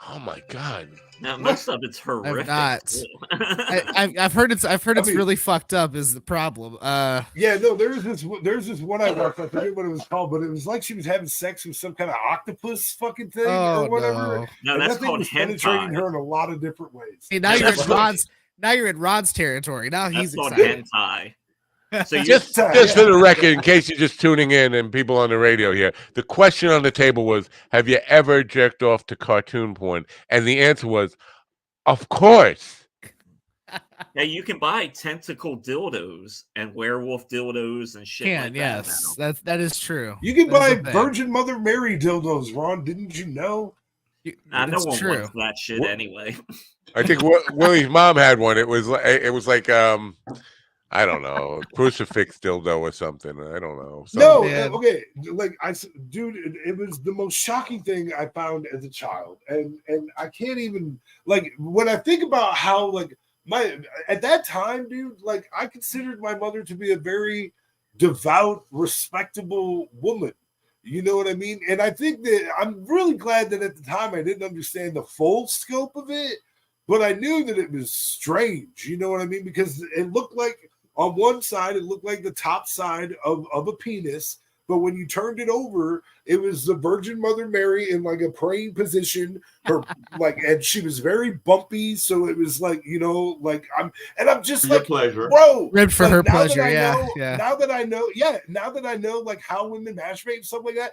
Oh my god. Now, most of it's horrific. I've not. too. I've heard it's mean- really fucked up is the problem. Yeah, no, there's this one I watched. I forget what it was called, but it was like she was having sex with some kind of octopus fucking thing Oh, or whatever. no. No, And that's that thing called was penetrating hentai. her in a lot of different ways. Hey, now Yeah, you're in that's Rod's. Now you're in Rod's territory. Now he's That's called excited. hentai. So you Just Yeah. for the record, in case you're just tuning in and people on the radio here, the question on the table was, have you ever jerked off to cartoon porn? And the answer was, of course. yeah, you can buy tentacle dildos and werewolf dildos and shit like Yes, that. that is true. You can That is buy a thing. Virgin Mother Mary dildos, Ron. Didn't you know? Nah, no It's one true. wants that shit anyway. I think Willie's mom had one. It was like I don't know, crucifix dildo or something. I don't know. No, man. okay. Dude, it was the most shocking thing I found as a child, and I can't even when I think about how at that time, dude, I considered my mother to be a very devout, respectable woman. You know what I mean? And I think that I'm really glad that at the time I didn't understand the full scope of it, but I knew that it was strange. You know what I mean? Because it looked like on one side, it looked like the top side of a penis, but when you turned it over, it was the Virgin Mother Mary in a praying position. Her and she was very bumpy, so it was I'm just For your pleasure. bro, Ribbed for her now that pleasure. I Yeah, know- yeah. Now that I know how women masturbate and stuff like that,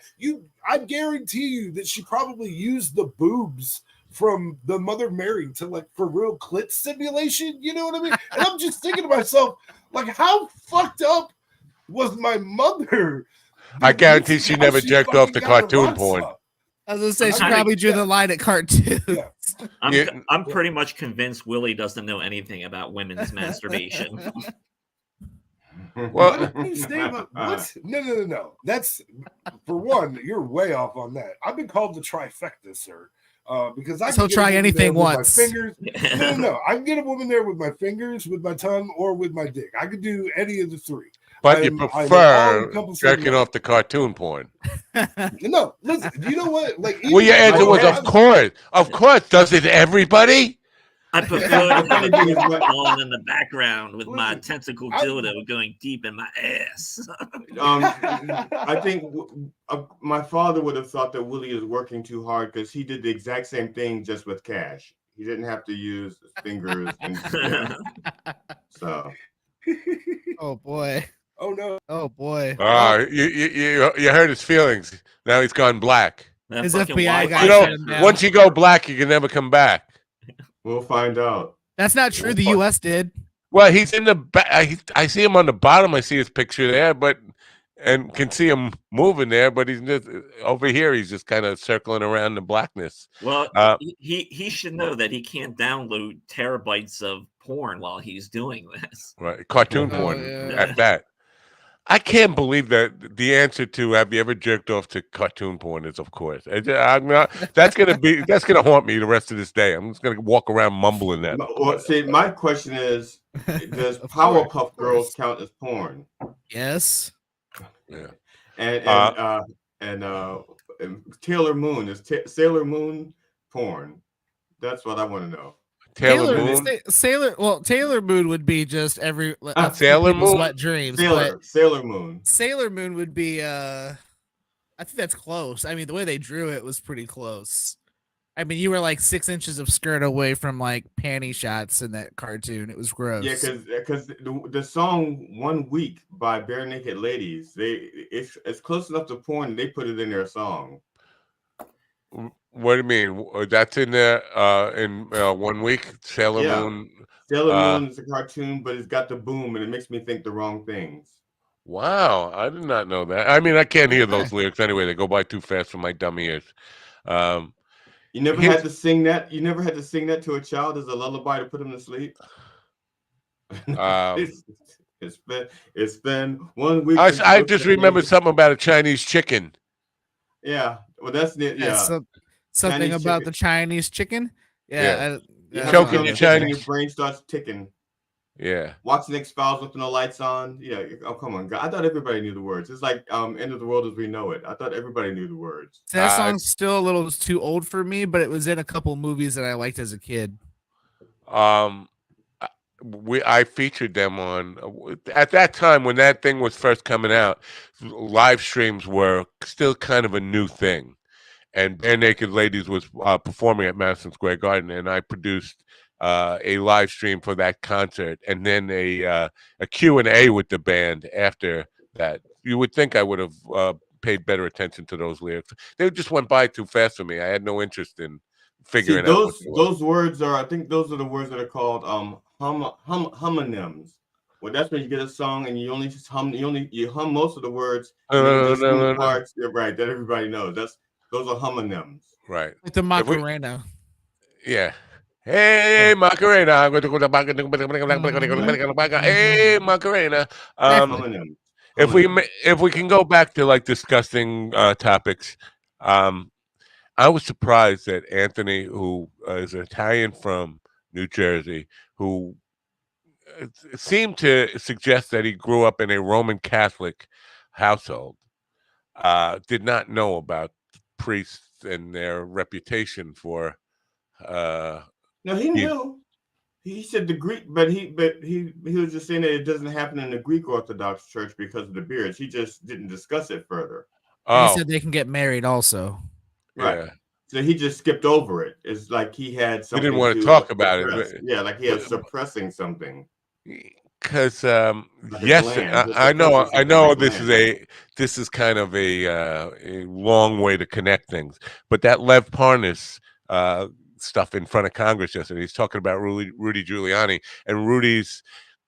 I guarantee you that she probably used the boobs from the Mother Mary to for real clit stimulation. You know what I mean? And I'm just thinking to myself, how fucked up was my mother? I guarantee she How never jerked off to fucking got cartoon erects porn. up. I was gonna say she I- probably drew the line at cartoons. Yeah. I'm pretty much convinced Willie doesn't know anything about women's masturbation. Well, What did you say about what? No. That's for one, you're way off on that. I've been called the trifecta, sir. Because I So can get a try woman anything there with my once. fingers. No. I can get a woman there with my fingers, with my tongue, or with my dick. I could do any of the three. but you I'm all prefer encompassing jerking love. off to cartoon porn. No, listen. You know what? Well, your answer was, of of course. Of course. Does it everybody? I prefer to have a porn on in the background with my Listen, tentacle I- dildo going deep in my ass. I think my father would have thought that Willie is working too hard because he did the exact same thing just with cash. He didn't have to use his fingers. So Oh boy. Oh no. Oh boy. You hurt his feelings. Now he's gone black. That His fucking FBI Wi-Fi guy You know, shut him down. once you go black, you can never come back. we'll find out. That's not true. The U.S. did. Well, he's in the back. I see him on the bottom. I see his picture there, and can see him moving there. But he's just over here. He's just kind of circling around the blackness. Well, he should know that he can't download terabytes of porn while he's doing this. Right, cartoon Oh, porn yeah. at that. I can't believe that the answer to "Have you ever jerked off to cartoon porn?" is of course. I'm not, that's gonna haunt me the rest of this day. I'm just gonna walk around mumbling that. Well, see, my question is, does Of Powerpuff course. Girls count as porn? Yes. Yeah. And Taylor Moon is Sailor Moon porn? That's what I want to know. Taylor Moon. Taylor Moon would be just every Sailor people's Moon? wet dreams. Sailor Moon. Sailor Moon would be I think that's close. I mean, the way they drew it was pretty close. I mean, you were like 6 inches of skirt away from like panty shots in that cartoon. It was Yeah, gross. because the song "One Week" by Bare Naked Ladies, it's close enough to porn. They put it in their song. What do you mean? That's in there in 1 week. Sailor Yeah, Moon. Sailor Uh, Moon is a cartoon, but it's got the boom, and it makes me think the wrong things. wow, I did not know that. I mean, I can't hear Okay. those lyrics anyway. They go by too fast for my dumb ears. Um, You never had here's to sing that. You never had to sing that to a child as a lullaby to put him to sleep. um, it's, it's been 1 week since I those just bare remember naked. something about a Chinese chicken. Yeah, well, that's it. Yeah, Yeah, something Chinese about chicken. the Chinese chicken. Yeah, Yeah, You that's have all I choking some your know. chicken, and your Chinese. brain starts ticking. Yeah. Watching X-Files with no lights on. Yeah, oh come on, God. I thought everybody knew the words. It's like End of the World as We Know It. I thought everybody knew the words. So that song's still a little too old for me, but it was in a couple movies that I liked as a kid. Um, I featured them on at that time when that thing was first coming out. Live streams were still kind of a new thing, and Bare Naked Ladies was performing at Madison Square Garden, and I produced a live stream for that concert, and then a Q&A with the band after that. You would think I would have paid better attention to those lyrics. They just went by too fast for me. I had no interest in See, figuring out what those they were. those words are. I think those are the words that are called homonyms. Well, that's when you get a song and you only just hum. You hum most of the words, and then you just sing the parts. Yeah, right, that everybody knows. Those are homonyms. Right. Like the If we, Macarena. yeah. Hey Macarena, I'm going to go to Hey Macarena. Homonyms. Homonyms. If we can go back to like discussing topics, um, I was surprised that Anthony, who is Italian from New Jersey, who seemed to suggest that he grew up in a Roman Catholic household, did not know about priests and their reputation for uh, No, he being. knew. He said the Greek, but he was just saying that it doesn't happen in the Greek Orthodox Church because of the beards. He just didn't discuss it further. And he Oh, said they can get married also. Right. yeah. So he just skipped over it. It's like he had He didn't something want to to talk about it, suppress. Yeah, like he but was suppressing something, because like a yes, gland. He was suppressing I something know like gland. this is kind of a long way to connect things, but that Lev Parnas stuff in front of Congress yesterday, he's talking about Rudy Giuliani and Rudy's,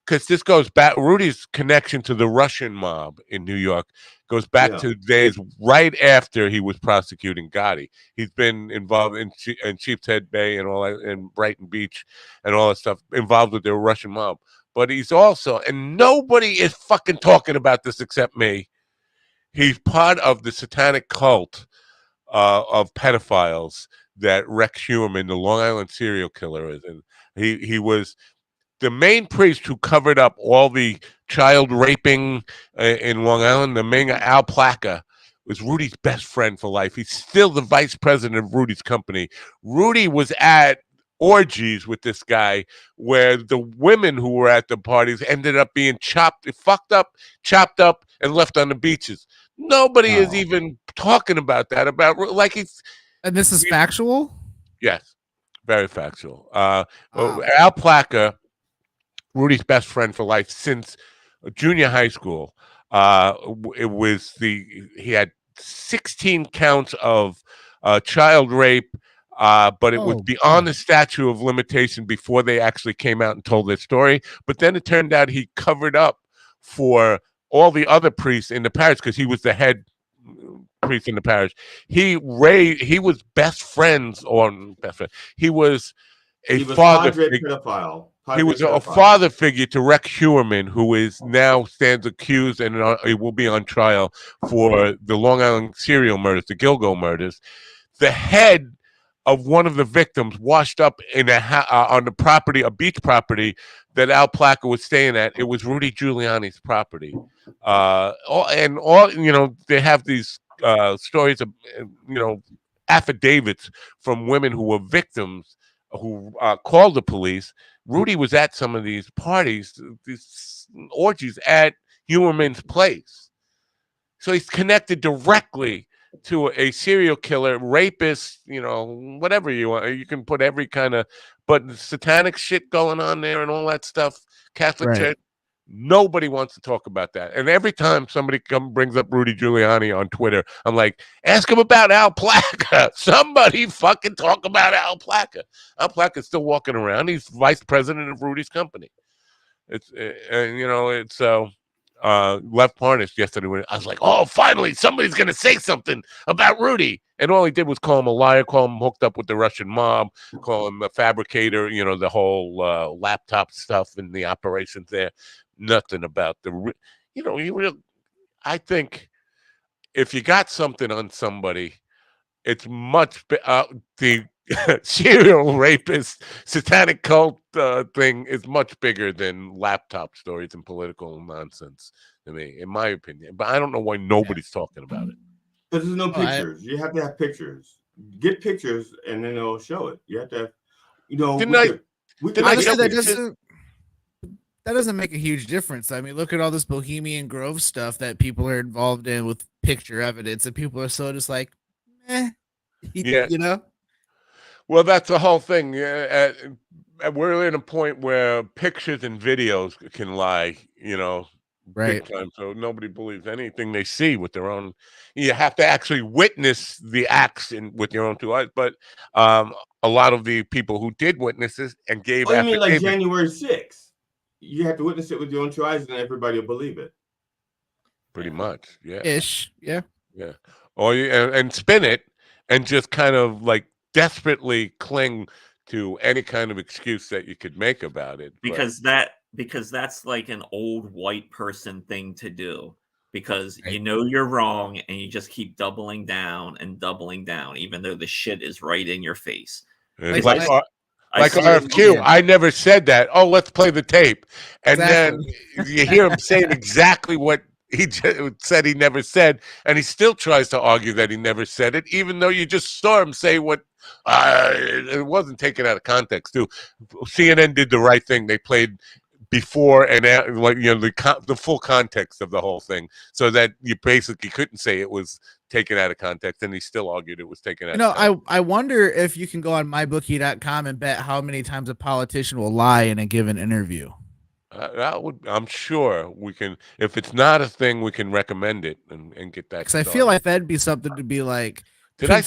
because this goes back. Rudy's connection to the Russian mob in New York goes back Yeah. to days right after he was prosecuting Gotti. He's been involved in Sheepshead Bay and all that, and Brighton Beach and all that stuff, involved with the Russian mob. But he's also, and nobody is fucking talking about this except me. He's part of the satanic cult of pedophiles that Rex Huerman, the Long Island serial killer, is. And he was the main priest who covered up all the child raping in Long Island, the main Al Placa, was Rudy's best friend for life. He's still the vice president of Rudy's company. Rudy was at orgies with this guy where the women who were at the parties ended up being fucked up, chopped up, and left on the beaches. Nobody is Wow. even talking about that. About like he's And this is factual? yes, very factual. Wow. Al Placa, Rudy's best friend for life since junior high school. It was he had 16 counts of child rape, but it was Oh, beyond the statute of limitation before they actually came out and told their story. But then it turned out he covered up for all the other priests in the parish because he was the head priest in the parish. He was best friends or best friend. He was a He was father Padre figure. pedophile. He Padre was a pedophile. father figure to Rex Huerman, who is now stands accused and he will be on trial for the Long Island serial murders, the Gilgo murders. The head of one of the victims washed up in on the property, a beach property that Al Placa was staying at. It was Rudy Giuliani's property. They have these stories of, affidavits from women who were victims who called the police. Rudy was at some of these parties, these orgies at Huerman's place. So he's connected directly to a serial killer, rapist, whatever you want. You can put every kind of, but the satanic shit going on there and all that stuff, Catholic Right. Church, nobody wants to talk about that. And every time somebody brings up Rudy Giuliani on Twitter, I'm like, ask him about Al Placa. Somebody fucking talk about Al Placa. Al Placa's still walking around. He's vice president of Rudy's company. It's Left Harness yesterday when I was like, oh, finally somebody's gonna say something about Rudy, and all he did was call him a liar, call him hooked up with the Russian mob, call him a fabricator, the whole laptop stuff and the operations there. Nothing about I think if you got something on somebody, it's much the serial rapist, satanic cult thing is much bigger than laptop stories and political nonsense to me, in my opinion. But I don't know why nobody's talking about it. Because there's no pictures. You have to have pictures. Get pictures, and then they'll show it. You have to have, that doesn't make a huge difference. I mean, look at all this Bohemian Grove stuff that people are involved in with picture evidence, and people are so just like, yeah. Well, that's the whole thing. We're in a point where pictures and videos can lie, right? Big time. So nobody believes anything they see with their own. You have to actually witness the acts with your own two eyes. But a lot of the people who did witness this and gave you mean like affidavits. January 6th? You have to witness it with your own two eyes, and everybody will believe it. Pretty much, yeah. Ish, yeah. Or and spin it and just kind of like desperately cling to any kind of excuse that you could make about it. Because that's like an old white person thing to do. Because you know you're wrong and you just keep doubling down, even though the shit is right in your face. Like RFQ, I never said that. Oh, let's play the tape. And then you hear him saying exactly what he said he never said, and he still tries to argue that he never said it, even though you just saw him say what it wasn't taken out of context, too. CNN did the right thing. They played before and after, the full context of the whole thing, so that you basically couldn't say it was taken out of context, and he still argued it was taken out of context. I wonder if you can go on mybookie.com and bet how many times a politician will lie in a given interview. I'm sure we can. If it's not a thing, we can recommend it and get that. Because I feel like that'd be something to be like. Did I